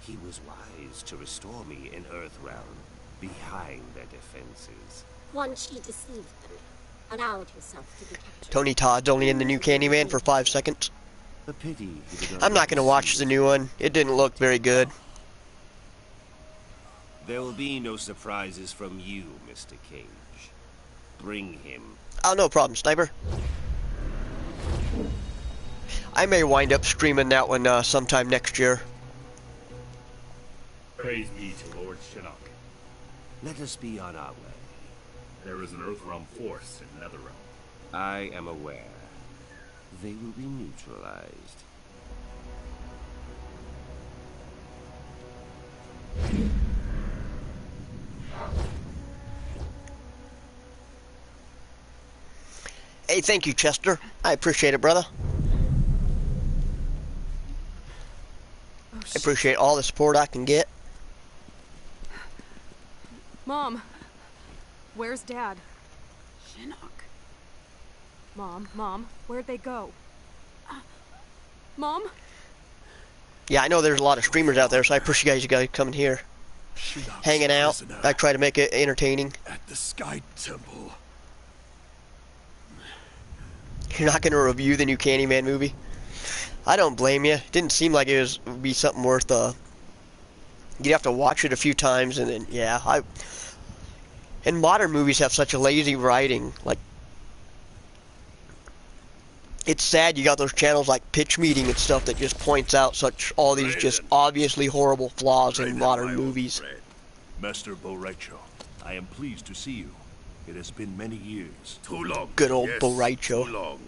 He was wise to restore me in Earthrealm, behind their defenses. Quan Chi deceived them, allowed himself to be captured. Tony Todd's only in the new Candyman for 5 seconds. A pity he did not I'm not going to watch the new one. It didn't look very good. There will be no surprises from you, Mr. Cage. Bring him. Oh, no problem, Sniper. I may wind up streaming that one sometime next year. Praise be to Lord Shinnok. Let us be on our way. There is an Earthrealm force in Netherrealm. I am aware. They will be neutralized. Hey, thank you, Chester. I appreciate it, brother. I appreciate all the support I can get. Mom, where's Dad? Shinnok. Mom, where'd they go? Mom? Yeah, I know there's a lot of streamers out there, so I appreciate you guys coming here, hanging out. I try to make it entertaining. At the Sky Temple. You're not going to review the new Candyman movie? I don't blame you. It didn't seem like it would be something worth, you'd have to watch it a few times, and then, yeah, and modern movies have such a lazy writing, like, it's sad you got those channels like Pitch Meeting and stuff that just points out all these just obviously horrible flaws in modern movies. Master Boraicho, I am pleased to see you. It has been many years. Too long. Good old Boraicho. Too long.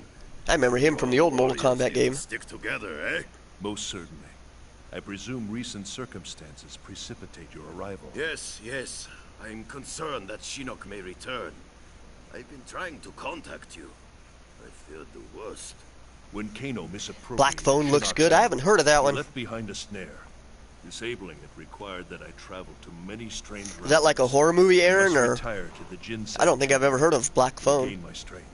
I remember him from the old Mortal Kombat game. Stick together, eh? Most certainly. I presume recent circumstances precipitate your arrival. Yes. I am concerned that Shinnok may return. I've been trying to contact you. I feared the worst. When Kano misappropriated Black Phone looks Shinnok's good. I haven't heard of that he one. left behind a snare. Disabling it required that I travel to many strange Is that like a horror movie, Aaron, or? retire to the Jin I don't think I've ever heard of Black Phone. gain my strength.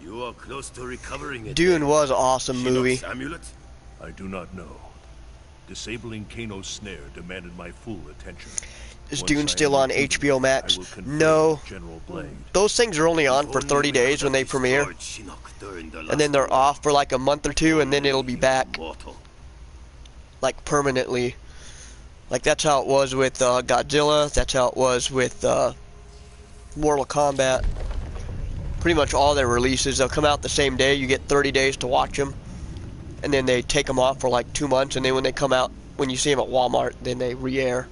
You are close to recovering it. Dune was an awesome movie. Amulet? I do not know. Disabling Kano's snare demanded my full attention. Is Once Dune I still am on rejuvenated, HBO Max? I will confirm No. General Blade. Those things are only on for 30 days when they premiere. And then they're off for like a month or two, and then it'll be back. Like permanently. Like that's how it was with Godzilla. That's how it was with Mortal Kombat. Pretty much all their releases, they'll come out the same day. You get 30 days to watch them. And then they take them off for like 2 months. And then when they come out, when you see them at Walmart, then they re-air.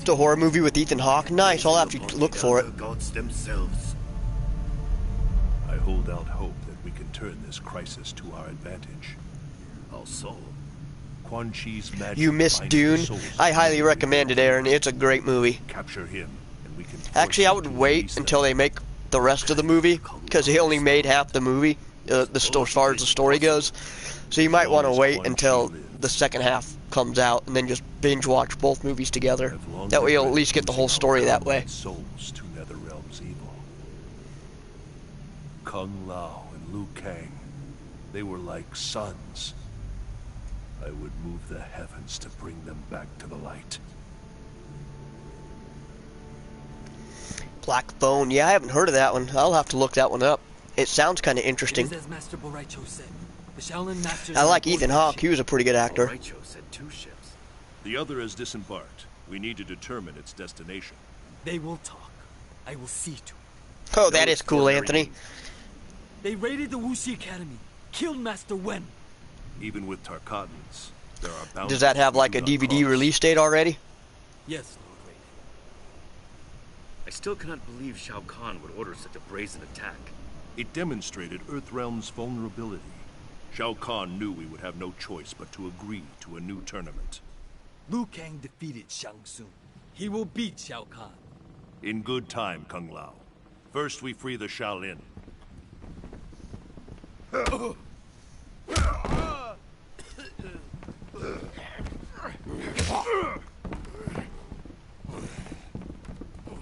It's a horror movie with Ethan Hawke. Nice, I'll have to look for it. Gods themselves. I hold out hope that we can turn this crisis to our advantage. How so? Quan Chi's magic You missed binds Dune? the souls I highly recommend it, Aaron. It's a great movie. Capture him, and we can Actually, I would wait until they make the rest of the movie, because they only made half the movie, as far as the story goes. So you might want to wait until the second half comes out, and then just binge watch both movies together. That way you'll at least get the whole story that way. Souls to Netherrealm's evil. Kung Lao and Liu Kang, they were like suns. I would move the heavens to bring them back to the light. Black Phone, yeah, I haven't heard of that one. I'll have to look that one up. It sounds kind of interesting. It is as Master Boraicho said. The Shaolin Masters I like Ethan Hawke. He was a pretty good actor. Boraicho said 2 ships. The other has disembarked. We need to determine its destination. They will talk. I will see to it. Oh, that is cool, Anthony. They raided the Wuxi Academy, killed Master Wen. Even with Tarkatans, there are boundaries. Does that have like a DVD release date already? Yes, Lord Raiden. I still cannot believe Shao Kahn would order such a brazen attack. It demonstrated Earthrealm's vulnerability. Shao Kahn knew we would have no choice but to agree to a new tournament. Liu Kang defeated Shang Tsung. He will beat Shao Kahn. In good time, Kung Lao. First we free the Shaolin.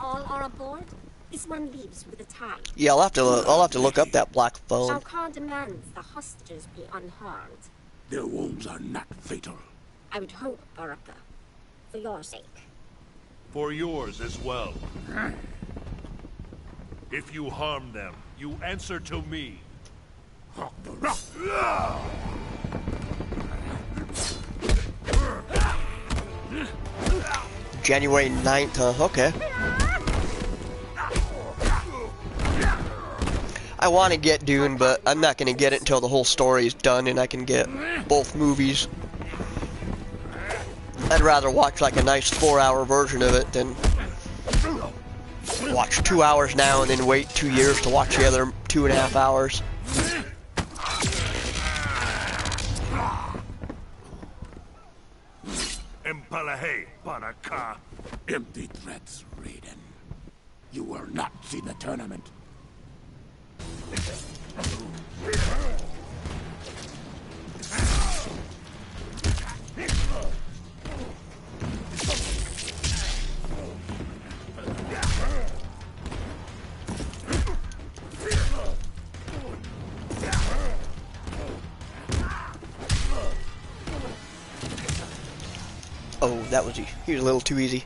All are aboard? This one leaves with the tide. Yeah, I'll have to look up that black phone. Shao Kahn demands the hostages be unharmed. Their wounds are not fatal. I would hope, Baraka. For your sake. For yours as well. If you harm them, you answer to me. January 9th, okay. I want to get Dune, but I'm not going to get it until the whole story is done and I can get both movies. I'd rather watch like a nice 4-hour version of it than watch 2 hours now and then wait 2 years to watch the other 2.5 hours. Empalahe, Baraka. Empty threats, Raiden. You will not see the tournament. Oh, that was he was a little too easy.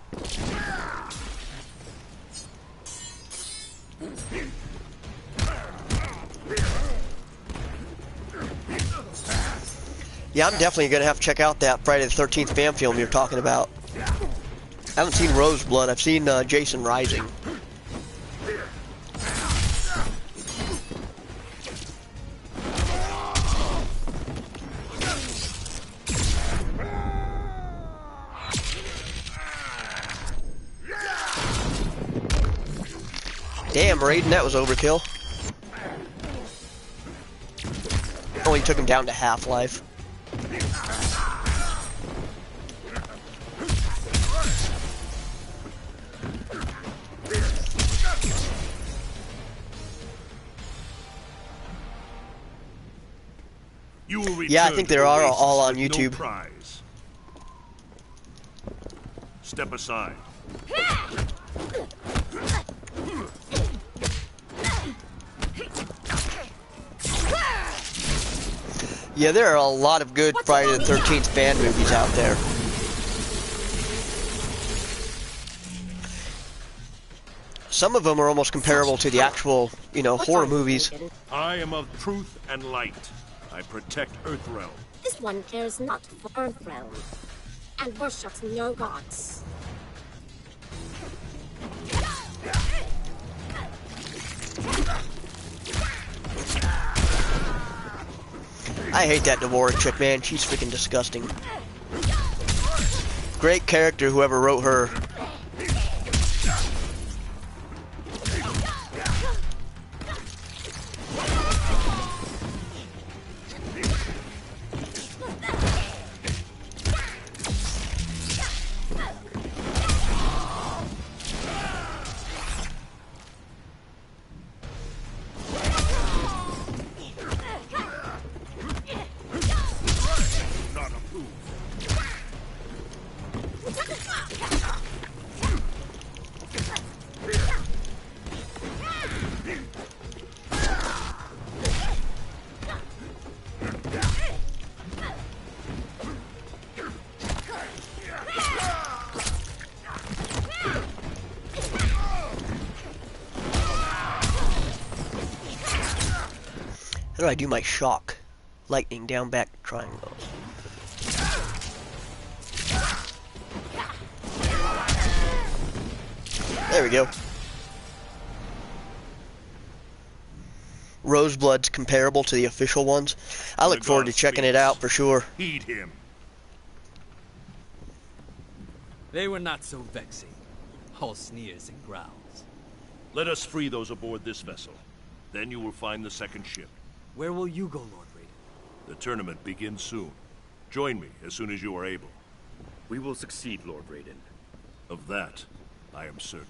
Yeah, I'm definitely gonna have to check out that Friday the 13th fan film you're talking about. I haven't seen Roseblood. I've seen Jason Rising. Damn, Raiden, that was overkill. Only took him down to half-life. Yeah, I think they are all on YouTube. No prize. Step aside. Yeah, there are a lot of good Friday the 13th fan movies out there. Some of them are almost comparable to the actual, you know, horror movies. I am of truth and light. I protect Earthrealm. This one cares not for Earthrealm, and worships no gods. I hate that Devora chick, man. She's freaking disgusting. Great character, whoever wrote her. How do I do my shock? Lightning down back triangle. There we go. Roseblood's comparable to the official ones. I look forward to checking it out for sure. Heed him. They were not so vexing. All sneers and growls. Let us free those aboard this vessel. Then you will find the second ship. Where will you go, Lord Raiden? The tournament begins soon. Join me as soon as you are able. We will succeed, Lord Raiden. Of that, I am certain.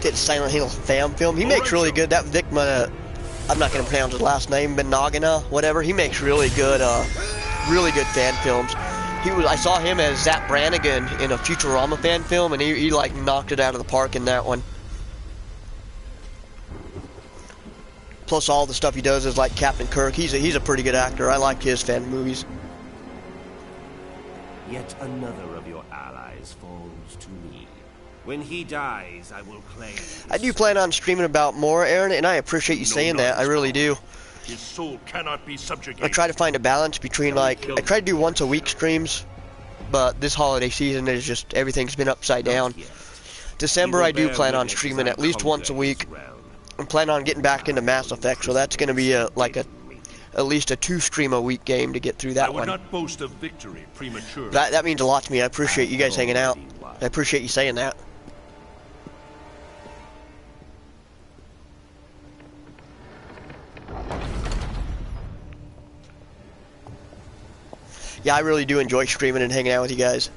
Did Silent Hill fan film. He makes really good. That Vic, I'm not going to pronounce his last name, Benagina, whatever. He makes really good fan films. I saw him as Zap Brannigan in a Futurama fan film, and he like knocked it out of the park in that one. Plus all the stuff he does is like Captain Kirk. He's a pretty good actor. I like his fan movies. Yet another of your allies falls to me. When he dies, I will claim. I do plan on streaming about more, Aaron, and I appreciate you saying that. I really do. His soul cannot be subjugated. I try to find a balance between, like, I try to do once a week streams, but this holiday season is just, everything's been upside down. December I do plan on streaming at least once a week. I'm planning on getting back into Mass Effect, so that's going to be at least a 2-stream-a-week game to get through that one. I would not boast of victory prematurely. That means a lot to me. I appreciate you guys hanging out. I appreciate you saying that. Yeah, I really do enjoy streaming and hanging out with you guys.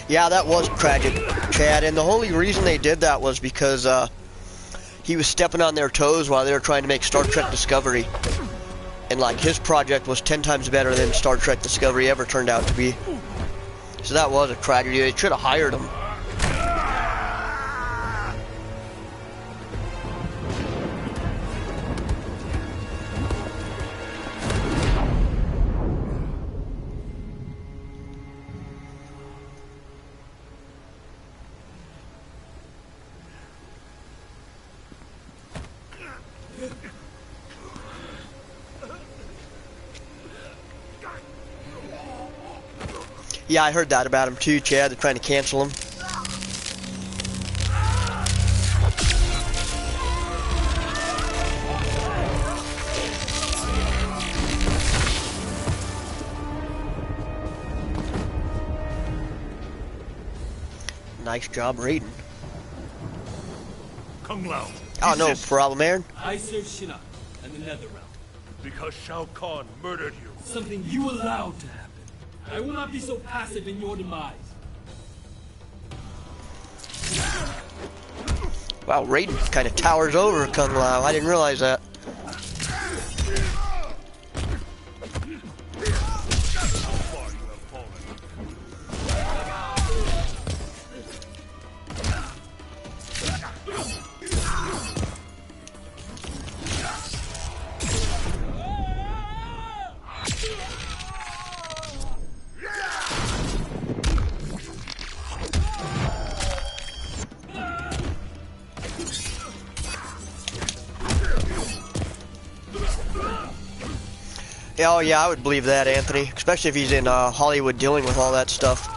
Yeah, that was tragic, Chad, and the only reason they did that was because he was stepping on their toes while they were trying to make Star Trek Discovery. And like his project was 10 times better than Star Trek Discovery ever turned out to be. So that was a tragedy. They should have hired him. Yeah, I heard that about him too, Chad. They're trying to cancel him. Nice job, Raiden. Kung Lao. Oh, no problem, Aaron. I serve Shinnok and the Netherrealm. Because Shao Kahn murdered you. Something you allowed to happen. I will not be so passive in your demise. Wow, Raiden kind of towers over Kung Lao. I didn't realize that. Oh yeah, I would believe that, Anthony. Especially if he's in Hollywood dealing with all that stuff.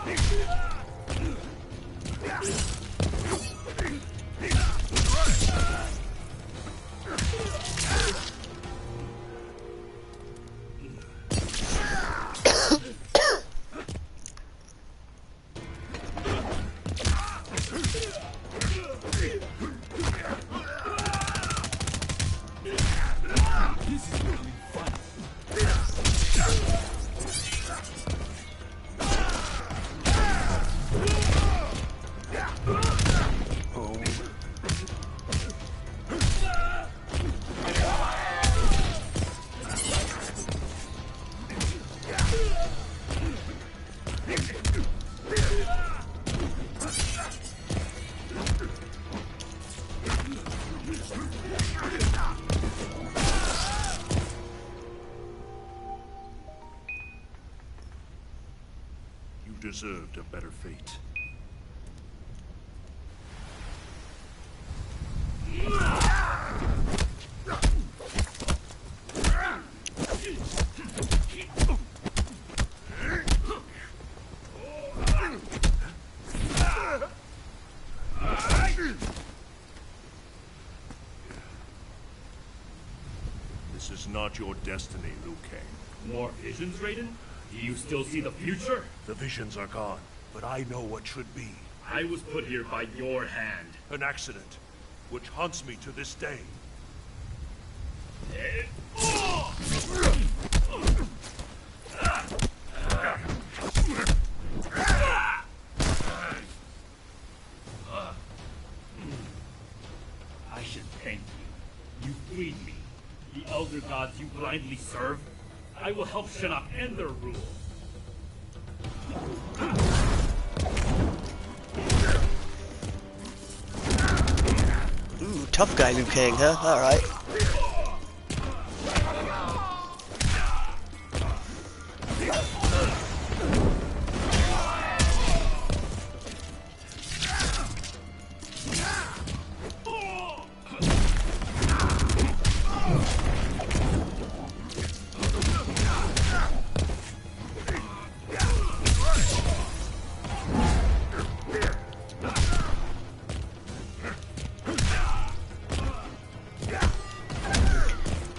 You deserved a better fate. This is not your destiny, Liu Kang. More visions, Raiden? Do you still see the future? The visions are gone, but I know what should be. I was put here by your hand. An accident, which haunts me to this day. I should thank you. You freed me. The Elder Gods you blindly serve. I will help Shinnok end their rule. Ooh, tough guy Liu Kang, huh? Alright.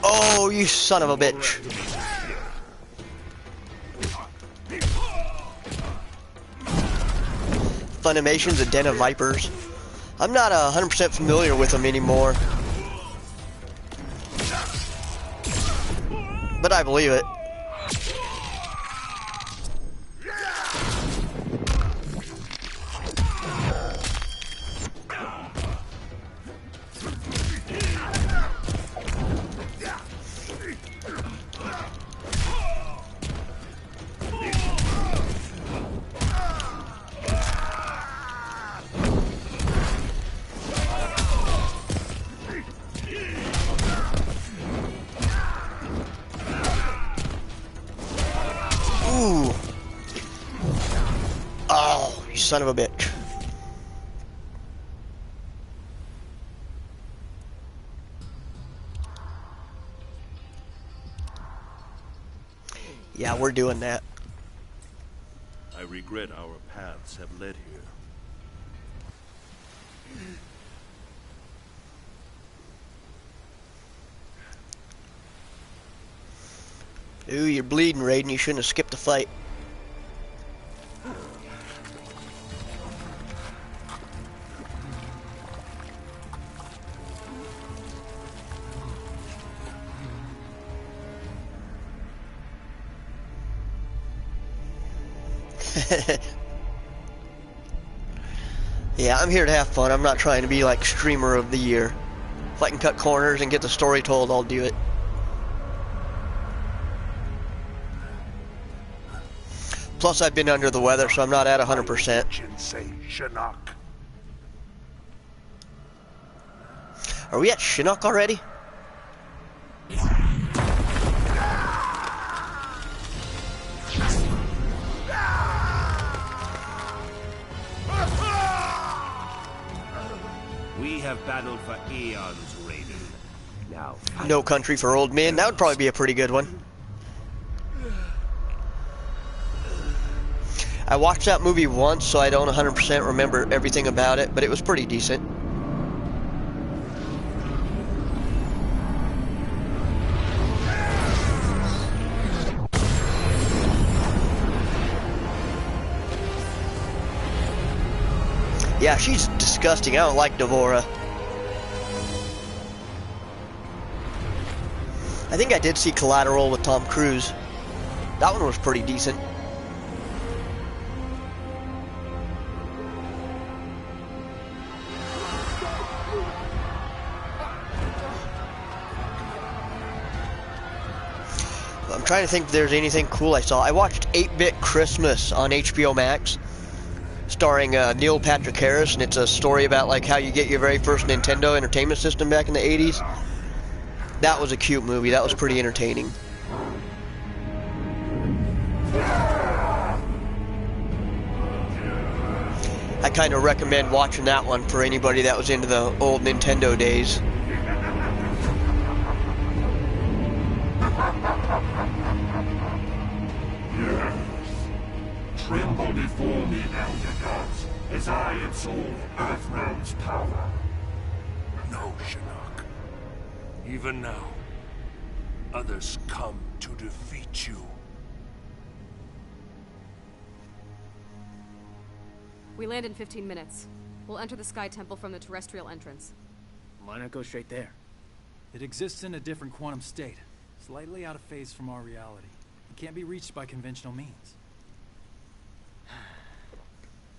Oh, you son of a bitch. Funimation's a den of vipers. I'm not 100% familiar with them anymore. But I believe it. Ooh. Oh, you son of a bitch. Yeah, we're doing that. I regret our paths have led here. Ooh, you're bleeding, Raiden. You shouldn't have skipped the fight. Yeah, I'm here to have fun. I'm not trying to be like streamer of the year. If I can cut corners and get the story told, I'll do it. Plus, I've been under the weather, so I'm not at 100%. Are we at Shinnok already? We have battled for eons, Raiden. Now, No Country for Old Men. That would probably be a pretty good one. I watched that movie once, so I don't 100% remember everything about it, but it was pretty decent. Yeah, she's disgusting. I don't like Devora. I think I did see Collateral with Tom Cruise. That one was pretty decent. I'm trying to think if there's anything cool I saw. I watched 8-Bit Christmas on HBO Max, starring Neil Patrick Harris, and it's a story about like how you get your very first Nintendo Entertainment System back in the 80s. That was a cute movie. That was pretty entertaining. I kind of recommend watching that one for anybody that was into the old Nintendo days. Yes. Tremble before me, elder gods, as I absorb Earthrealm's power. No, Shinnok. Even now, others come to defeat you. We land in 15 minutes. We'll enter the Sky Temple from the terrestrial entrance. Why not go straight there? It exists in a different quantum state, slightly out of phase from our reality. It can't be reached by conventional means.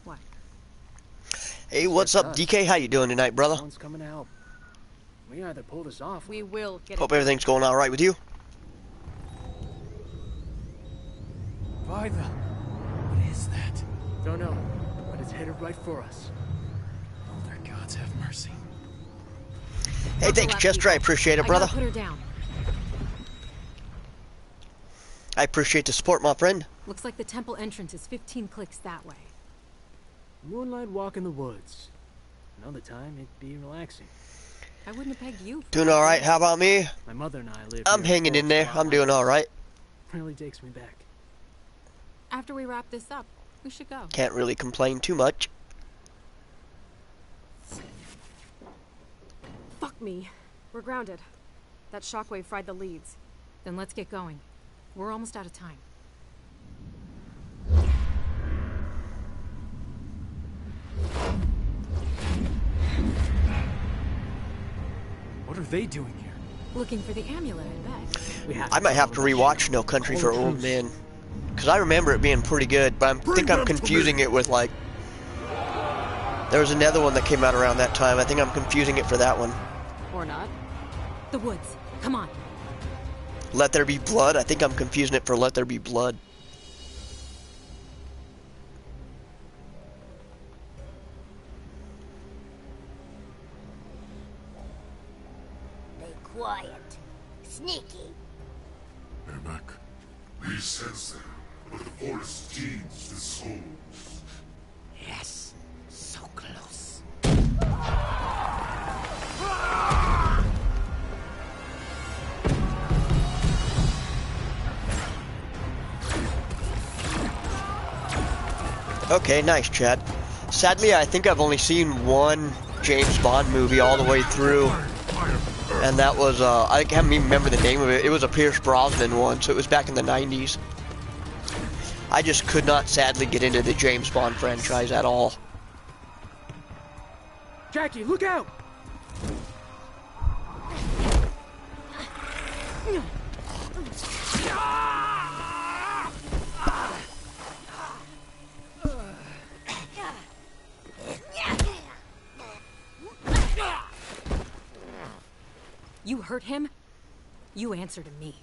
What? Hey, what's up, DK? How you doing tonight, brother? Someone's coming to help. We either pull this off. We will get Hope everything's going all right with you. By the... What is that? Don't know, but it's headed right for us. Elder gods have mercy. Hey, thanks, Chester. I appreciate it, brother. Put her down. I appreciate the support, my friend. Looks like the temple entrance is 15 clicks that way. Moonlight walk in the woods. Another time, it'd be relaxing. I wouldn't have pegged you. Doing all right. How about me? My mother and I live. I'm hanging in there. I'm doing all right. Really takes me back. After we wrap this up, we should go. Can't really complain too much. Fuck me. We're grounded. That shockwave fried the leads. Then let's get going. We're almost out of time. What are they doing here? Looking for the amulet, I bet. I might have to rewatch No Country for Old Men. Because I remember it being pretty good, but I think I'm confusing it with, like... There was another one that came out around that time. I think I'm confusing it for that one. Or not. The woods. Come on. Let There Be Blood? I think I'm confusing it for Let There Be Blood. Be quiet. Sneaky. ERMAC, we sense them, but the forest teems with souls. Yes. So close. Okay, nice, Chad. Sadly, I think I've only seen one James Bond movie all the way through. And that was, I can't even remember the name of it. It was a Pierce Brosnan one, so it was back in the 90s. I just could not, sadly, get into the James Bond franchise at all. Jackie, look out! You hurt him? You answer to me.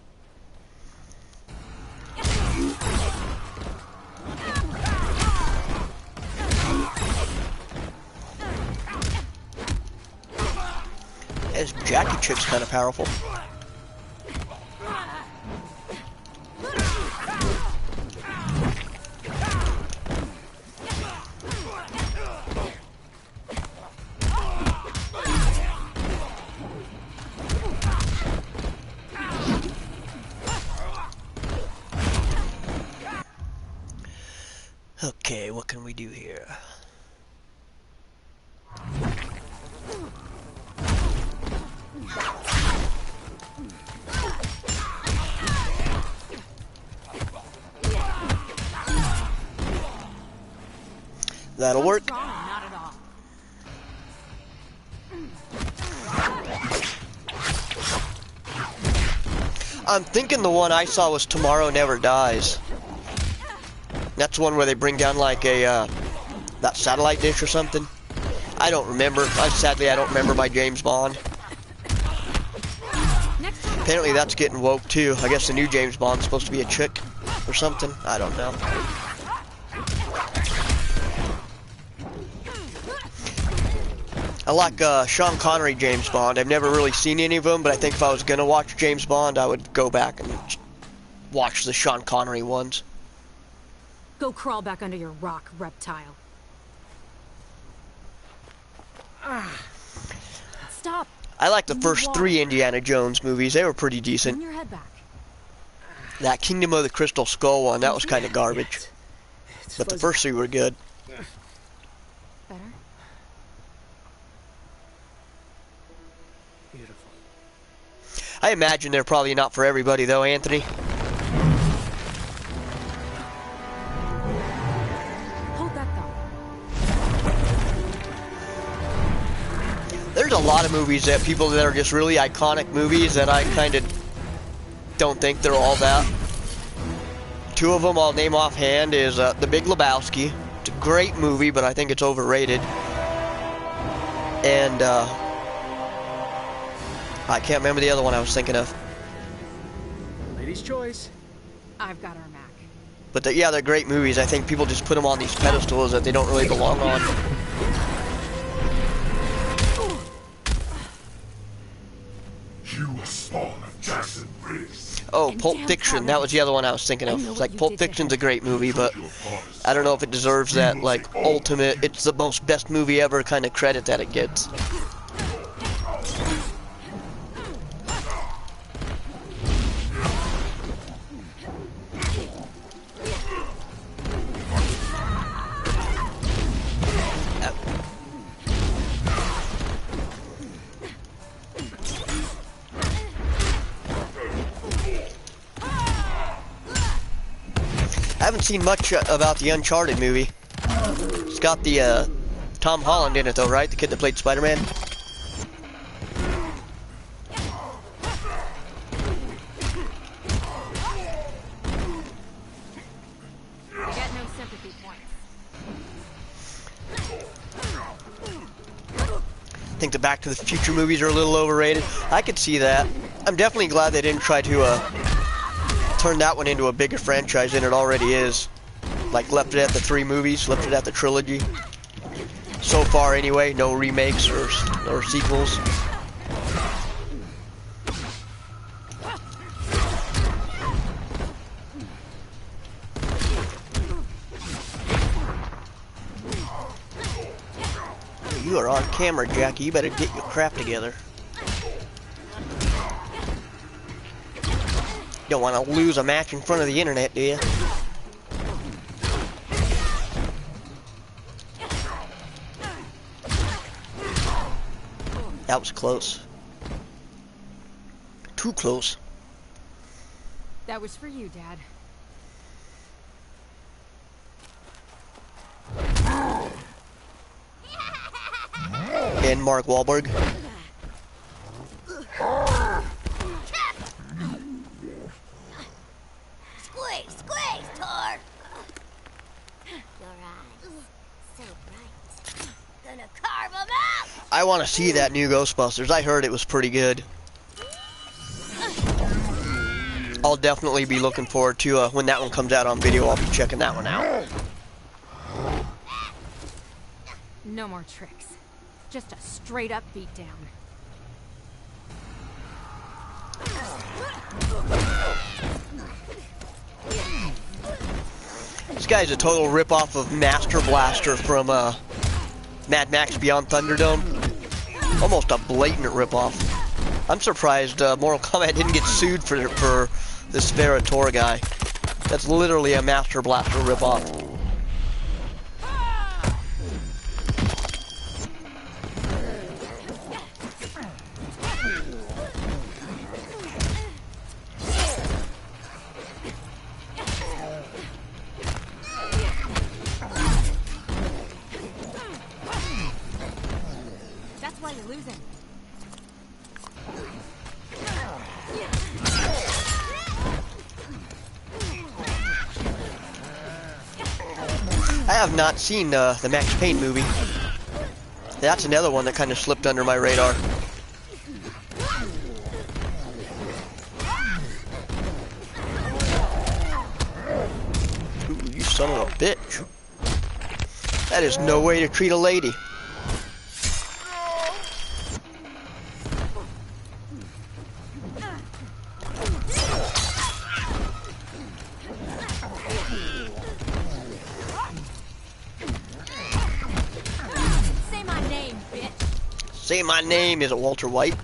This Jackie chick's kind of powerful. Okay, what can we do here? That'll work. Not at all. I'm thinking the one I saw was Tomorrow Never Dies. That's one where they bring down like a that satellite dish or something. I don't remember. Sadly, I don't remember my James Bond. Apparently that's getting woke too. I guess the new James Bond's supposed to be a chick or something. I don't know. I like Sean Connery James Bond. I've never really seen any of them, but I think if I was gonna watch James Bond, I would go back and watch the Sean Connery ones. Go crawl back under your rock, reptile. Stop. I like the first 3 Indiana Jones movies. They were pretty decent. Turn your head back. That Kingdom of the Crystal Skull one, that was kind of garbage. But the first 3 were good. Better? Beautiful. I imagine they're probably not for everybody though, Anthony. Hold that thought. There's a lot of movies that people that are just really iconic movies that I kind of don't think they're all that. 2 of them I'll name offhand is The Big Lebowski. It's a great movie, but I think it's overrated. And I can't remember the other one I was thinking of. Lady's choice. I've got ERMAC. But yeah, they're great movies. I think people just put them on these pedestals that they don't really belong on. You spawn of Jackson Briggs. Oh, Pulp Fiction. That was the other one I was thinking of. It's like Pulp Fiction's a great movie, but I don't know if it deserves that like ultimate, it's the most best movie ever kind of credit that it gets. I haven't seen much about the Uncharted movie. It's got the Tom Holland in it though, right? The kid that played Spider-Man. I got no sympathy points. I think the Back to the Future movies are a little overrated. I could see that. I'm definitely glad they didn't try to turn that one into a bigger franchise than it already is. Like left it at the 3 movies, left it at the trilogy. So far anyway, no remakes or sequels. You are on camera, Jackie. You better get your crap together. Don't want to lose a match in front of the internet, do you? That was close. Too close. That was for you, Dad. And Mark Wahlberg. Squeeze, squeeze, Tor! Your eyes, so bright. Gonna carve them out! I want to see that new Ghostbusters. I heard it was pretty good. I'll definitely be looking forward to when that one comes out on video. I'll be checking that one out. No more tricks. Just a straight up beatdown. This guy's a total ripoff of Master Blaster from Mad Max Beyond Thunderdome. Almost a blatant ripoff. I'm surprised Mortal Kombat didn't get sued for this Veritor guy. That's literally a Master Blaster ripoff. That's why you're losing. I have not seen the Max Payne movie. That's another one that kind of slipped under my radar. Ooh, you son of a bitch. That is no way to treat a lady. Say my name, bitch! Say my name. Is it Walter White?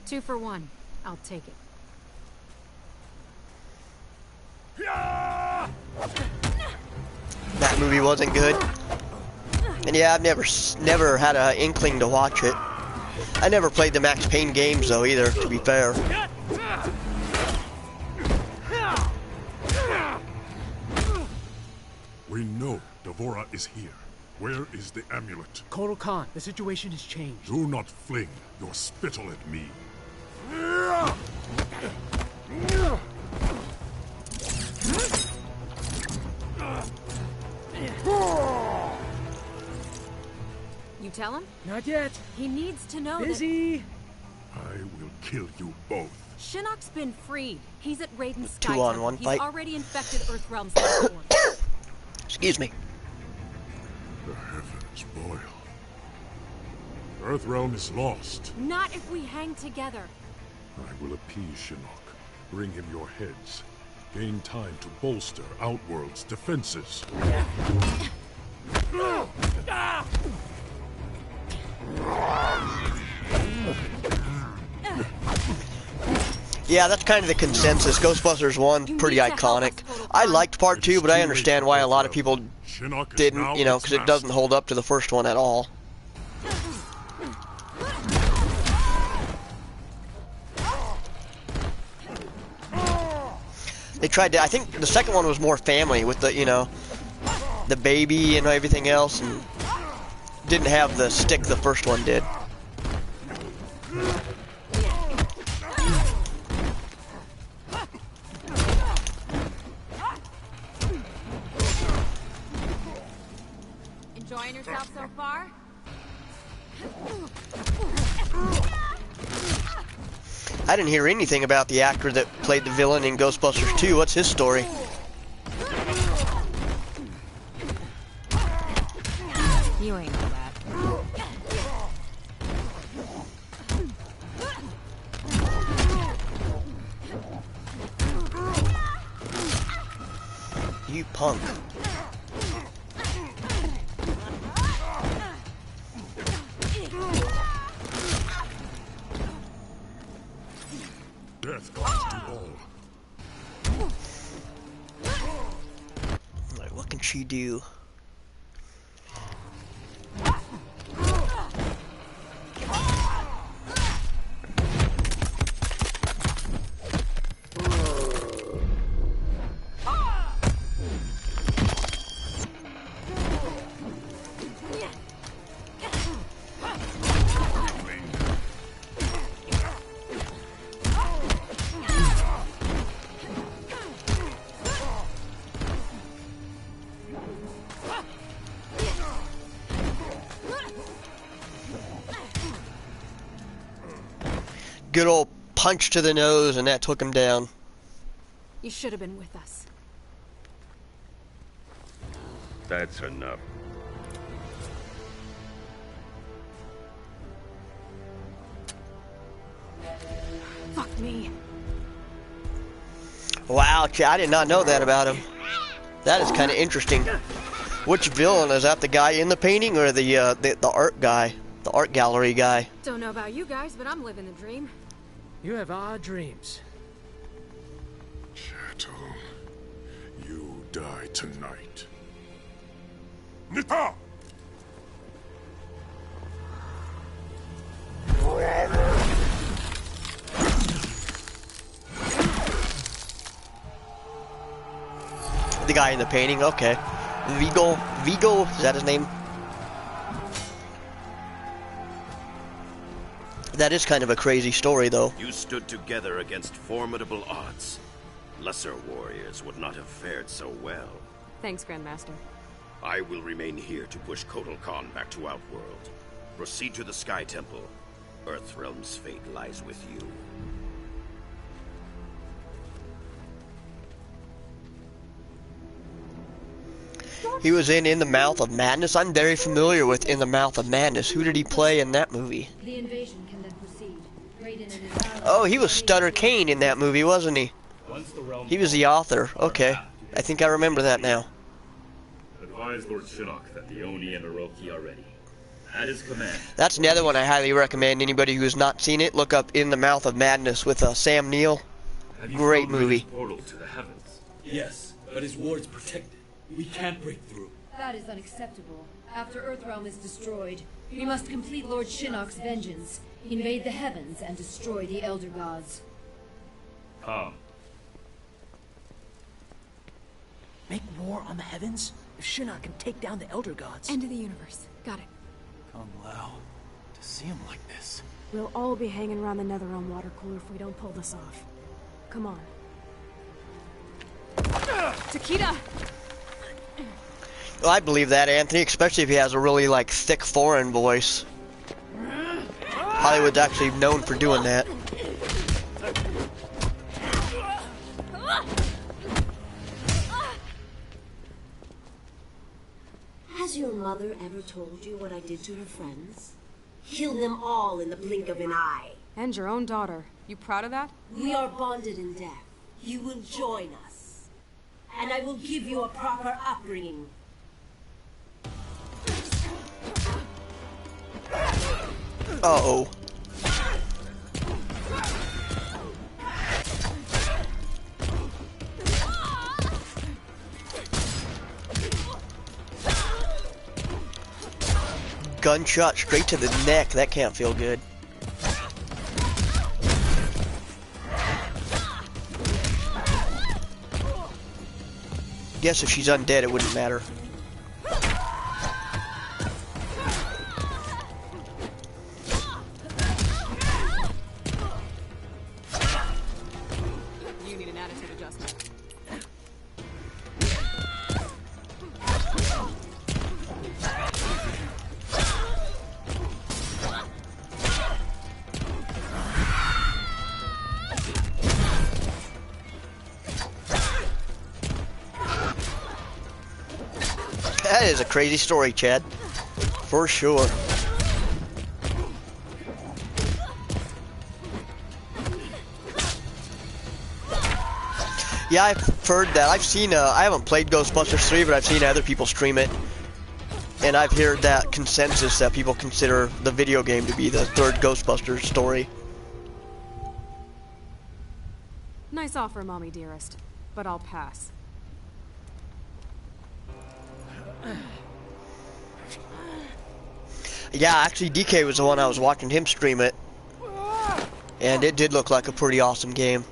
Two for one. I'll take it. That movie wasn't good. And yeah, I've never had an inkling to watch it. I never played the Max Payne games though either, to be fair. We know Devora is here. Where is the amulet? Kotal Khan, the situation has changed. Do not fling your spittle at me. You tell him? Not yet. He needs to know Busy. I will kill you both. Shinnok's been freed. He's at Raiden's Sky 2-on-1 Temple. fight. He's already infected Earthrealm's life. Excuse me. The heavens boil. Earthrealm is lost. Not if we hang together. I will appease Shinnok. Bring him your heads. Gain time to bolster Outworld's defenses. Yeah, that's kind of the consensus. Ghostbusters 1, pretty iconic. I liked Part 2, but I understand why a lot of people didn't, you know, because it doesn't hold up to the first one at all. They tried to, I think the second one was more family with the, you know, the baby and everything else, and didn't have the stick the first one did. Enjoying yourself so far? I didn't hear anything about the actor that played the villain in Ghostbusters 2. What's his story? You ain't know that. You punk. Death comes to all. Like, what can she do? Good old punch to the nose, and that took him down. You should have been with us. That's enough. Fuck me. Wow, I did not know that about him. That is kind of interesting. Which villain is that? The guy in the painting or the art guy, the art gallery guy? Don't know about you guys, but I'm living the dream. You have odd dreams. Chattel, you die tonight. Nita! The guy in the painting, okay. Vigo, is that his name? That is kind of a crazy story, though. You stood together against formidable odds. Lesser warriors would not have fared so well. Thanks, Grandmaster. I will remain here to push Kotal Khan back to Outworld. Proceed to the Sky Temple. Earthrealm's fate lies with you. He was in the Mouth of Madness. I'm very familiar with In the Mouth of Madness. Who did he play in that movie? The invasion can then proceed. Raiden and his Oh, he was Stutter Kane in that movie, wasn't he? He was the author. Okay. I think I remember that now. Advise Lord Shinnok that the Oni and Orochi are ready. At his command. That's another one I highly recommend. Anybody who has not seen it, look up In the Mouth of Madness with Sam Neill. Great movie. Portal to the heavens. Yes, but his ward's protected. We can't break through. That is unacceptable. After Earthrealm is destroyed, we must complete Lord Shinnok's vengeance, invade the heavens, and destroy the Elder Gods. Come. Make war on the heavens? If Shinnok can take down the Elder Gods... End of the universe. Got it. Kung Lao, to see him like this. We'll all be hanging around the Netherrealm water cooler if we don't pull this off. Come on. Takeda! Well, I believe that, Anthony, especially if he has a really, like, thick foreign voice. Hollywood's actually known for doing that. Has your mother ever told you what I did to her friends? Kill them all in the blink of an eye. And your own daughter. You proud of that? We are bonded in death. You will join us. And I will give you a proper upbringing. Uh-oh. Gunshot straight to the neck. That can't feel good. Guess if she's undead, it wouldn't matter. You need an attitude adjustment. That is a crazy story, Chad. For sure. Yeah, I've heard that. I've seen, I haven't played Ghostbusters 3, but I've seen other people stream it. And I've heard that consensus that people consider the video game to be the third Ghostbusters story. Nice offer, Mommy Dearest. But I'll pass. Yeah, actually DK was the one I was watching him stream it. And it did look like a pretty awesome game.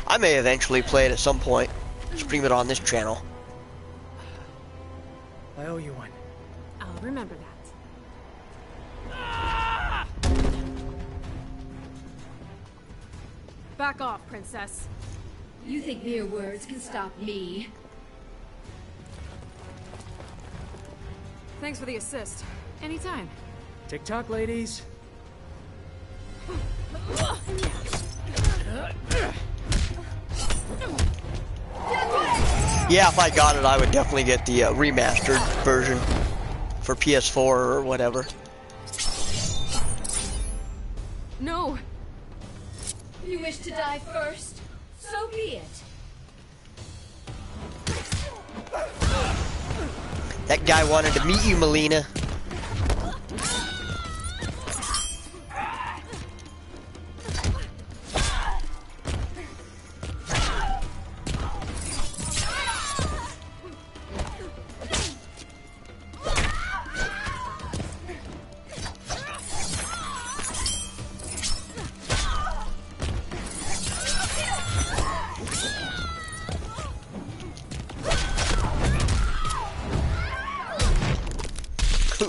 I may eventually play it at some point. Stream it on this channel. I owe you one. I'll remember that. Back off, Princess. You think mere words can stop me? Thanks for the assist. Anytime. TikTok, ladies. Yeah, if I got it, I would definitely get the remastered version for PS4 or whatever. No! You wish to die first? So be it. That guy wanted to meet you, Melina.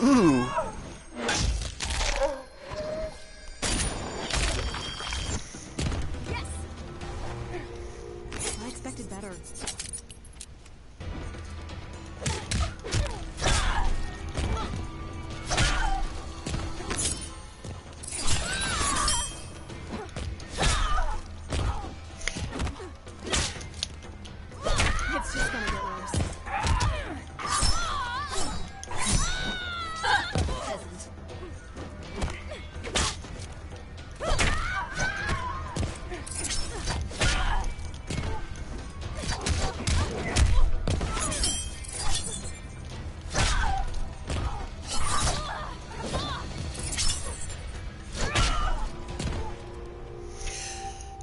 Ooh. Yes. I expected better. It's just gonna get worse.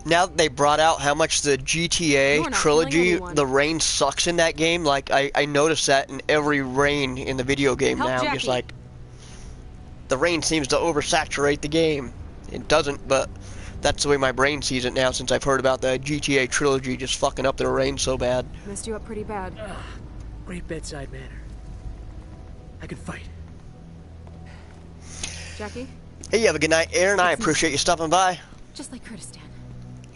now that they brought out how much the GTA trilogy, the rain sucks in that game, like, I noticed that in every rain in the video game now. Just like, the rain seems to oversaturate the game. It doesn't, but that's the way my brain sees it now since I've heard about the GTA trilogy just fucking up the rain so bad. Messed you up pretty bad. Great bedside manner. I could fight. Jackie? Hey, you have a good night, Aaron. I appreciate you stopping by. Just like Kurdistan.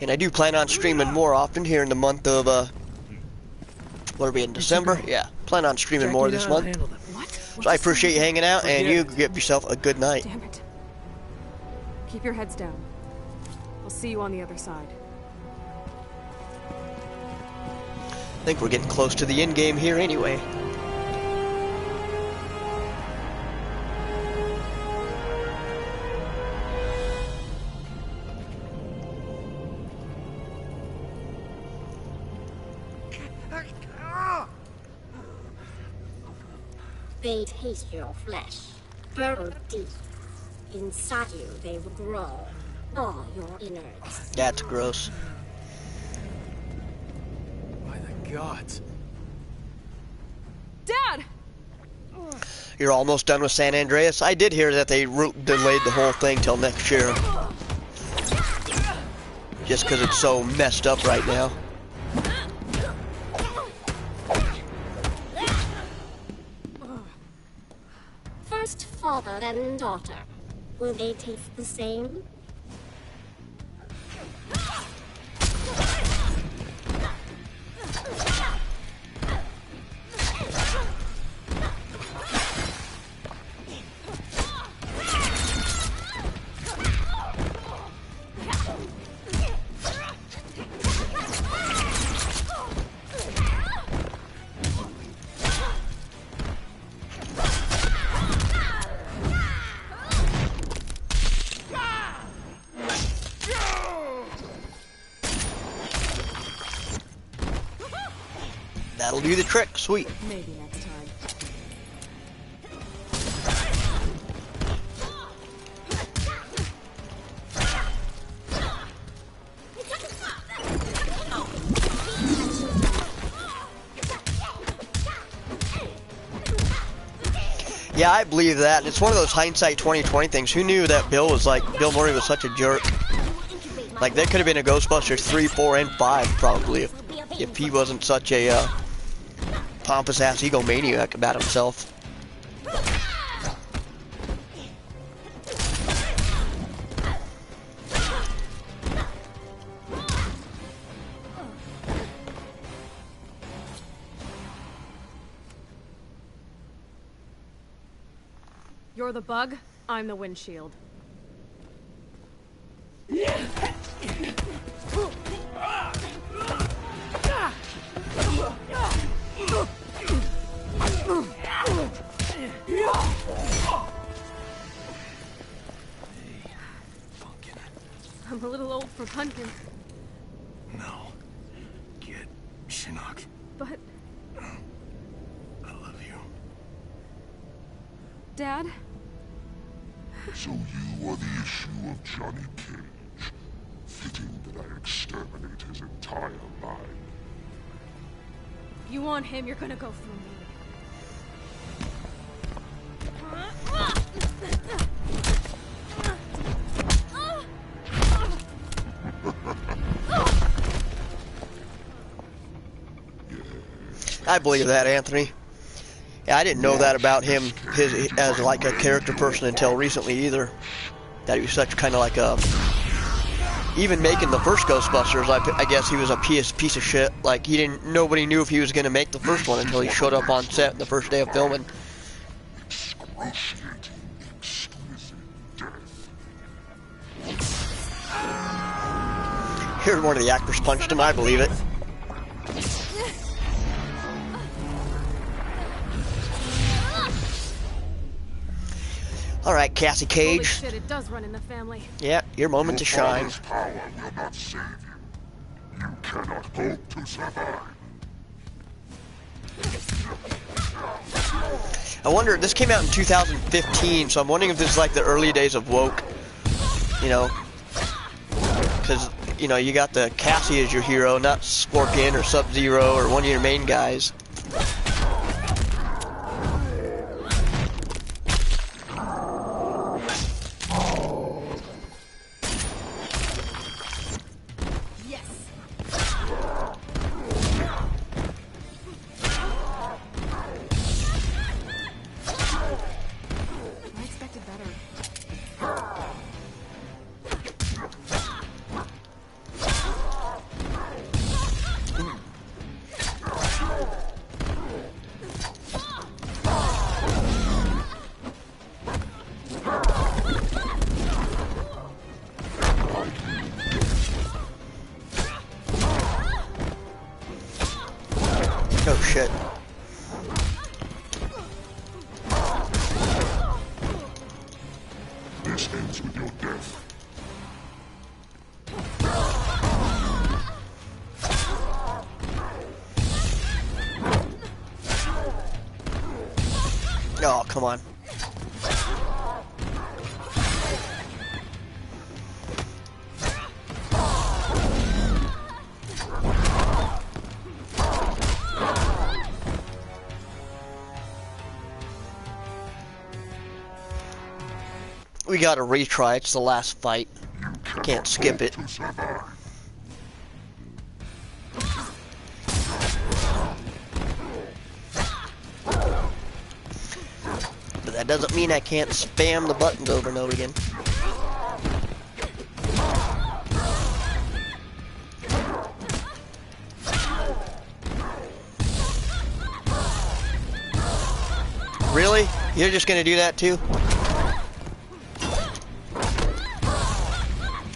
And I do plan on streaming more often here in the month of, what are we in, December? Yeah, plan on streaming more this month. So I appreciate you hanging out, and you give yourself a good night. Damn it. Keep your heads down. I'll see you on the other side. I think we're getting close to the end game here anyway. They taste your flesh, burrow deep. Inside you, they will grow, all your innards. That's gross. By the gods. Dad! You're almost done with San Andreas? I did hear that they delayed the whole thing till next year. Just because it's so messed up right now. First father and daughter. Will they taste the same? That'll do the trick. Sweet. Maybe next time. Yeah, I believe that. It's one of those hindsight 2020 things. Who knew that Bill Murray was such a jerk? Like, that could have been a Ghostbusters 3, 4, and 5, probably, if he wasn't such a pompous-ass egomaniac about himself. You're the bug, I'm the windshield. I'm a little old for pumpkin. No. Get Shinnok. But... I love you. Dad? So you are the issue of Johnny Cage. Fitting that I exterminate his entire line. If you want him, you're gonna go through me. I believe that, Anthony. Yeah, I didn't know that about him as like a character person until recently either. That he was such kind of like a... Even making the first Ghostbusters, I guess he was a piece of shit. Like, nobody knew if he was going to make the first one until he showed up on set the first day of filming. Here's one of the actors punched him, I believe it. All right, Cassie Cage. Holy shit, it does run in the family. Yeah, your moment to shine. Power will not save you. You cannot hope to survive. I wonder, this came out in 2015, so I'm wondering if this is like the early days of woke. You know, because you know, you got the Cassie as your hero, not Scorpion or Sub-Zero or one of your main guys. Oh shit. This ends with your death. Oh, come on. We gotta retry, it's the last fight. Can't skip it. But that doesn't mean I can't spam the buttons over and over again. Really? You're just gonna do that too?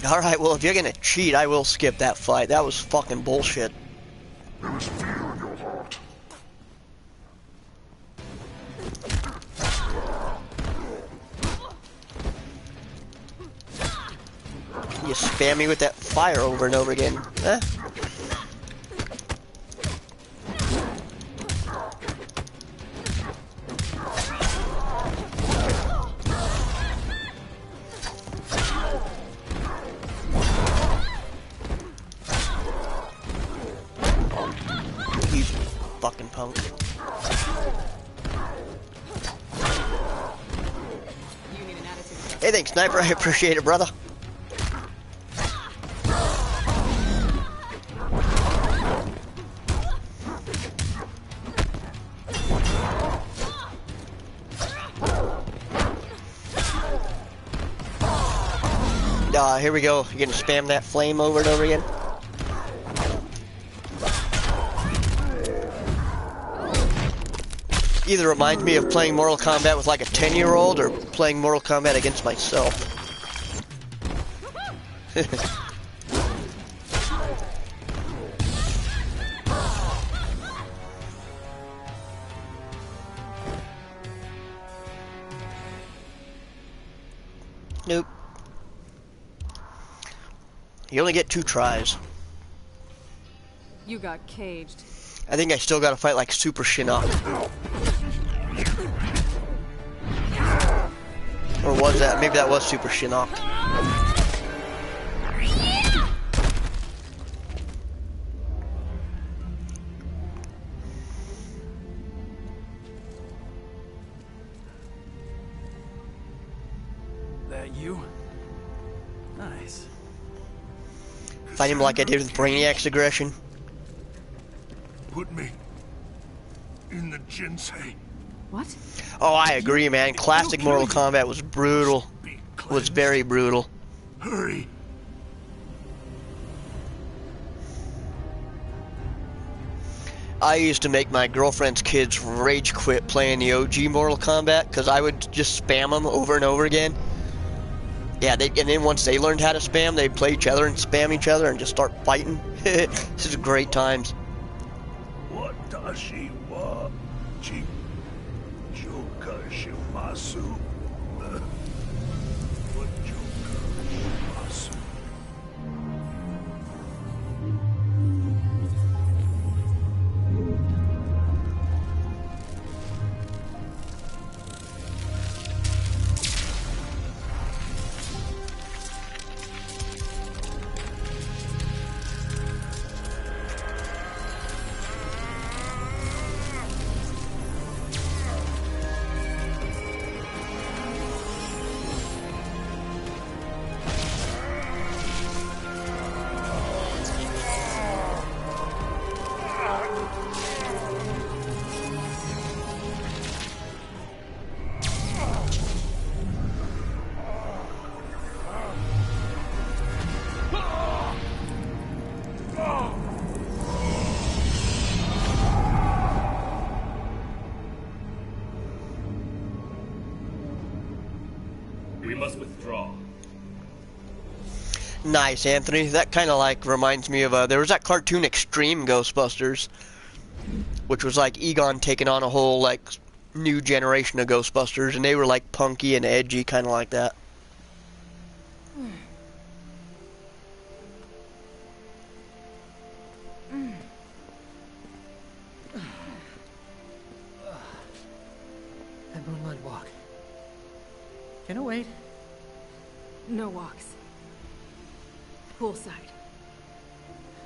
Alright, well, if you're gonna cheat, I will skip that fight. That was fucking bullshit. There is fear in your heart. You spam me with that fire over and over again. Eh? Fucking punk. Hey, thanks, Sniper. I appreciate it, brother. Here we go. You're gonna spam that flame over and over again. Either reminds me of playing Mortal Kombat with like a 10-year-old or playing Mortal Kombat against myself. Nope. You only get 2 tries. You got caged. I think I still gotta fight like Super Shinnok. Or was that? Maybe that was Super Shinnok. That you? Nice. Fight him like I did with Brainiac's aggression. Put me in the Jinsei. What? Oh, I agree, man. Classic Mortal Kombat was brutal. Was very brutal. Hurry. I used to make my girlfriend's kids rage quit playing the OG Mortal Kombat because I would just spam them over and over again. Yeah, and then once they learned how to spam, they'd play each other and spam each other and just start fighting. This is great times. Watashi wa Joka Shimasu. Nice, Anthony. That kind of like reminds me of there was that cartoon Extreme Ghostbusters, which was like Egon taking on a whole like new generation of Ghostbusters, and they were like punky and edgy, kind of like that. That moonlight walk. Can it wait? No walks. Poolside.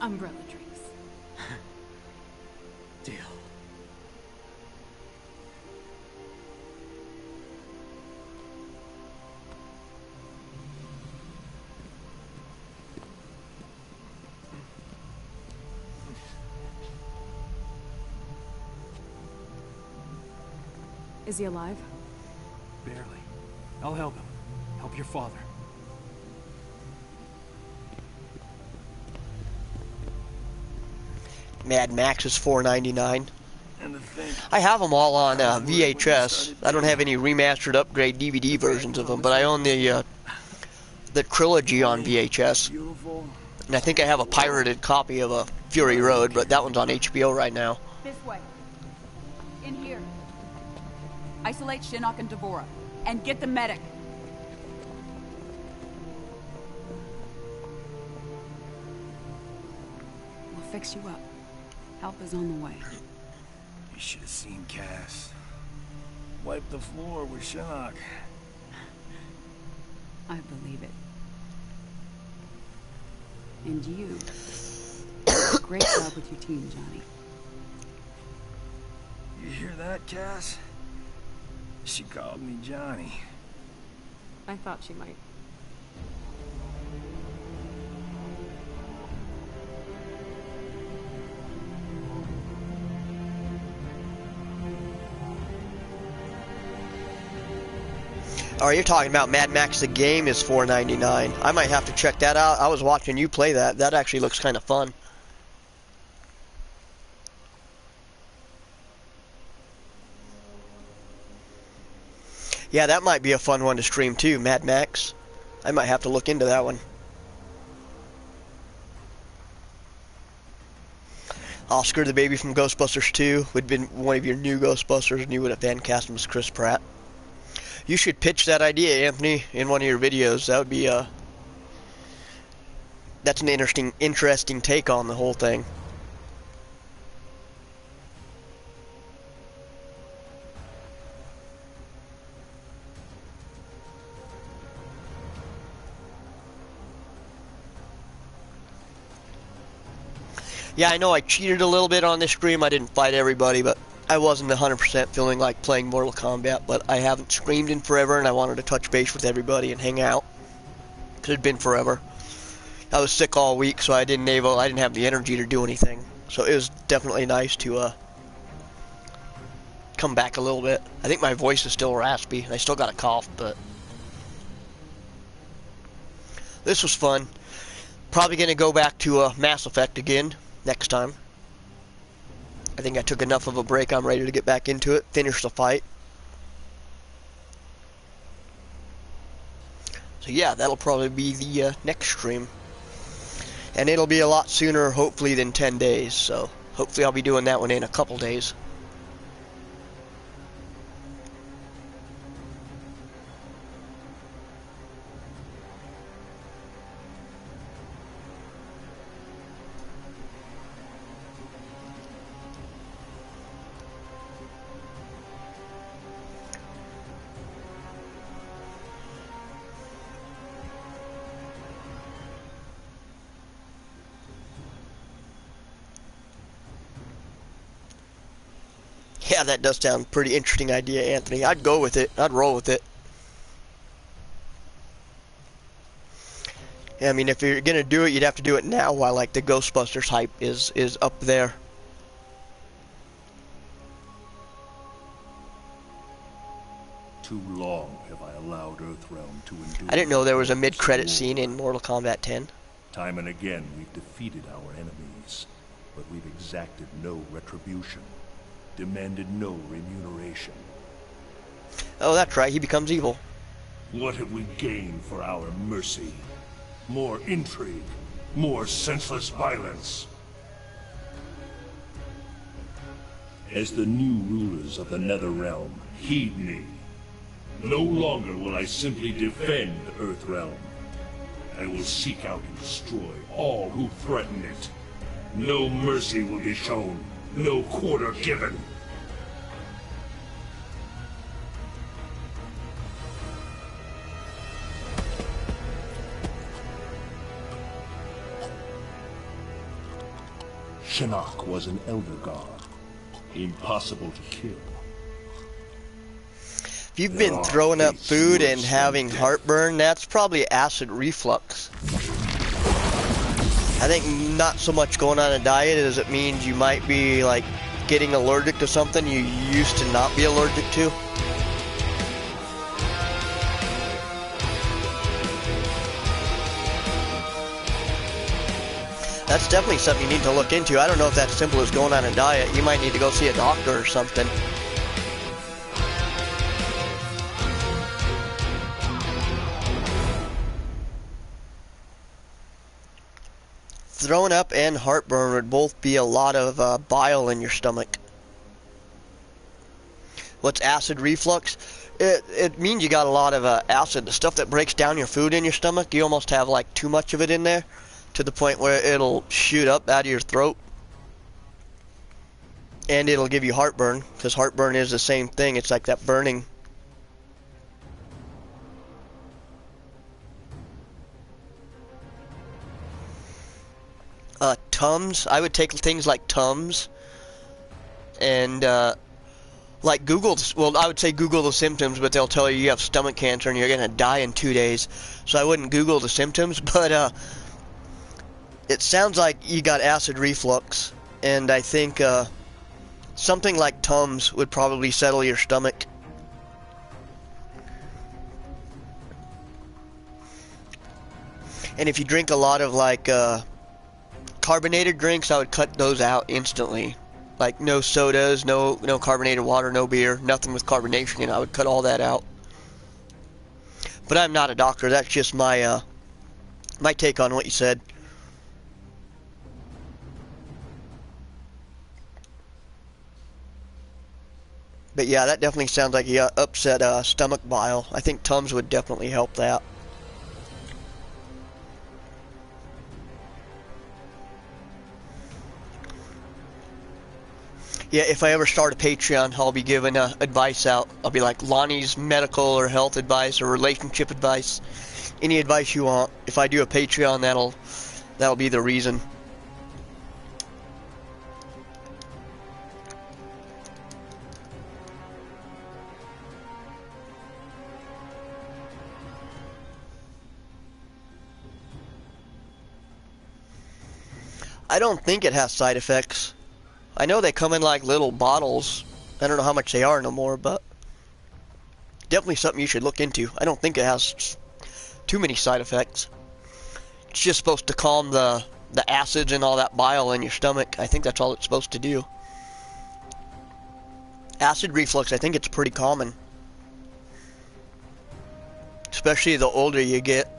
Umbrella drinks. Deal. Is he alive? Barely. I'll help him. Help your father. Mad Max is $4.99. I have them all on VHS. I don't have any remastered upgrade DVD versions of them, but I own the trilogy on VHS. And I think I have a pirated copy of Fury Road, but that one's on HBO right now. This way. In here. Isolate Shinnok and Devora. And get the medic. We'll fix you up. Help is on the way. You should have seen Cass. Wipe the floor with Shinnok. I believe it. And you. Great job with your team, Johnny. You hear that, Cass? She called me Johnny. I thought she might. Oh, you're talking about Mad Max the game is $4.99. I might have to check that out. I was watching you play that. That actually looks kind of fun. Yeah, that might be a fun one to stream too, Mad Max. I might have to look into that one. Oscar the baby from Ghostbusters 2 would have been one of your new Ghostbusters, and you would have fan cast him as Chris Pratt. You should pitch that idea, Anthony, in one of your videos. That would be that's an interesting take on the whole thing. Yeah, I know I cheated a little bit on this stream. I didn't fight everybody, but I wasn't 100% feeling like playing Mortal Kombat. But I haven't streamed in forever, and I wanted to touch base with everybody and hang out. It had been forever. I was sick all week, so I didn't have the energy to do anything. So it was definitely nice to come back a little bit. I think my voice is still raspy. I still got a cough, but this was fun. Probably gonna go back to Mass Effect again next time. I think I took enough of a break. I'm ready to get back into it, finish the fight. So yeah, that'll probably be the next stream. And it'll be a lot sooner, hopefully, than 10 days. So hopefully I'll be doing that one in a couple days. Yeah, that does sound a pretty interesting idea, Anthony. I'd go with it. I'd roll with it. Yeah, I mean, if you're gonna do it, you'd have to do it now while like the Ghostbusters hype is up there. Too long have I allowed Earthrealm to endure. I didn't know there was a mid-credit scene in Mortal Kombat 10. Time and again, we've defeated our enemies, but we've exacted no retribution. Demanded no remuneration. Oh, that's right. He becomes evil. What have we gained for our mercy? More intrigue, more senseless violence. As the new rulers of the Netherrealm, heed me. No longer will I simply defend Earthrealm. I will seek out and destroy all who threaten it. No mercy will be shown, no quarter given. Shinnok was an Elder God. Impossible to kill. If you've been throwing up food and having heartburn, that's probably acid reflux. I think not so much going on a diet as it means you might be like getting allergic to something you used to not be allergic to. That's definitely something you need to look into. I don't know if that's simple as going on a diet. You might need to go see a doctor or something. Throwing up and heartburn would both be a lot of bile in your stomach. What's acid reflux? It means you got a lot of acid. The stuff that breaks down your food in your stomach, you almost have like too much of it in there, to the point where it'll shoot up out of your throat. And it'll give you heartburn, because heartburn is the same thing. It's like that burning. Tums. I would take things like Tums. And, like Google, well, I would say Google the symptoms, but they'll tell you you have stomach cancer and you're going to die in 2 days. So I wouldn't Google the symptoms, but, it sounds like you got acid reflux, and I think something like Tums would probably settle your stomach. And if you drink a lot of like carbonated drinks, I would cut those out instantly. Like no sodas, no carbonated water, no beer, nothing with carbonation. I would cut all that out. But I'm not a doctor. That's just my my take on what you said. But yeah, that definitely sounds like you upset stomach bile. I think Tums would definitely help that. Yeah, if I ever start a Patreon, I'll be giving advice out. I'll be like Lonnie's medical or health advice or relationship advice. Any advice you want. If I do a Patreon, that'll be the reason. I don't think it has side effects. I know they come in like little bottles. I don't know how much they are no more, but definitely something you should look into. I don't think it has too many side effects. It's just supposed to calm the acids and all that bile in your stomach. I think that's all it's supposed to do. Acid reflux, I think it's pretty common. Especially the older you get.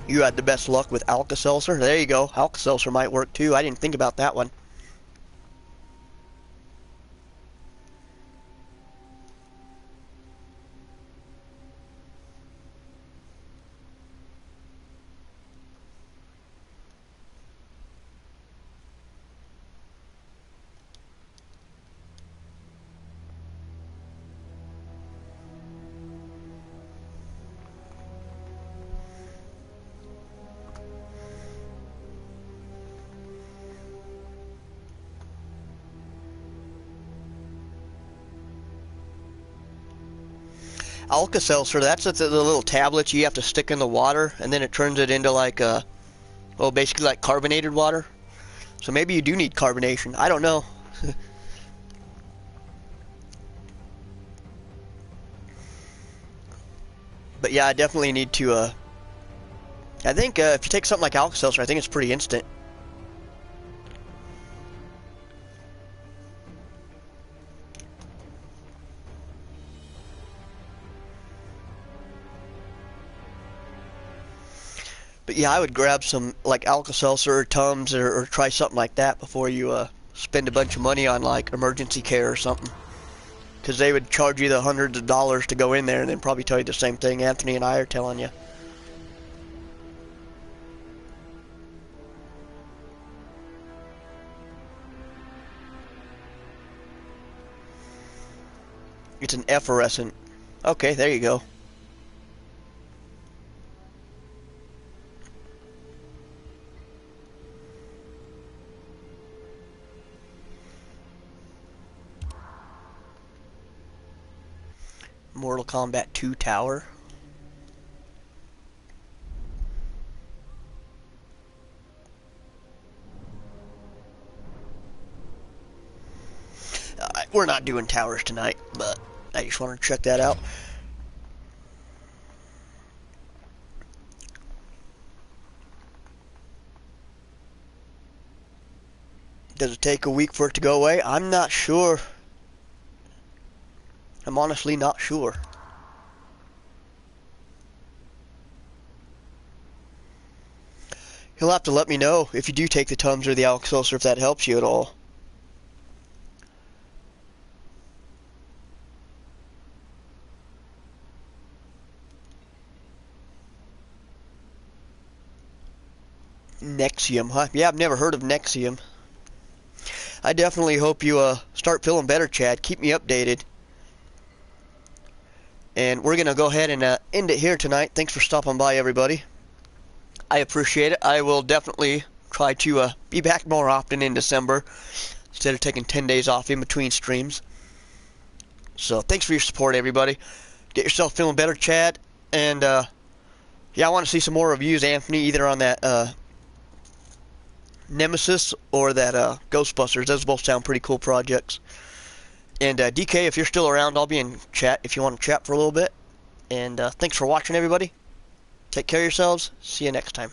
You had the best luck with Alka-Seltzer. There you go. Alka-Seltzer might work too. I didn't think about that one. Alka-Seltzer, that's the little tablets you have to stick in the water, and then it turns it into like well, basically like carbonated water. So maybe you do need carbonation. I don't know. But yeah, I definitely need to I think if you take something like Alka-Seltzer, I think it's pretty instant. But yeah, I would grab some like Alka-Seltzer or Tums or try something like that before you spend a bunch of money on like emergency care or something. Because they would charge you the hundreds of dollars to go in there and then probably tell you the same thing Anthony and I are telling you. It's an effervescent. Okay, there you go. Mortal Kombat 2 tower. We're not doing towers tonight, but I just wanted to check that out. Does it take a week for it to go away? I'm not sure. I'm honestly not sure. You'll have to let me know if you do take the Tums or the Alka-Seltzer, if that helps you at all. Nexium, huh? Yeah, I've never heard of Nexium. I definitely hope you start feeling better, Chad. Keep me updated. And we're going to go ahead and end it here tonight. Thanks for stopping by, everybody. I appreciate it. I will definitely try to be back more often in December instead of taking 10 days off in between streams. So thanks for your support, everybody. Get yourself feeling better, Chad. And yeah, I want to see some more reviews, Anthony, either on that Nemesis or that Ghostbusters. Those both sound pretty cool projects. And DK, if you're still around, I'll be in chat if you want to chat for a little bit. And thanks for watching, everybody. Take care of yourselves. See you next time.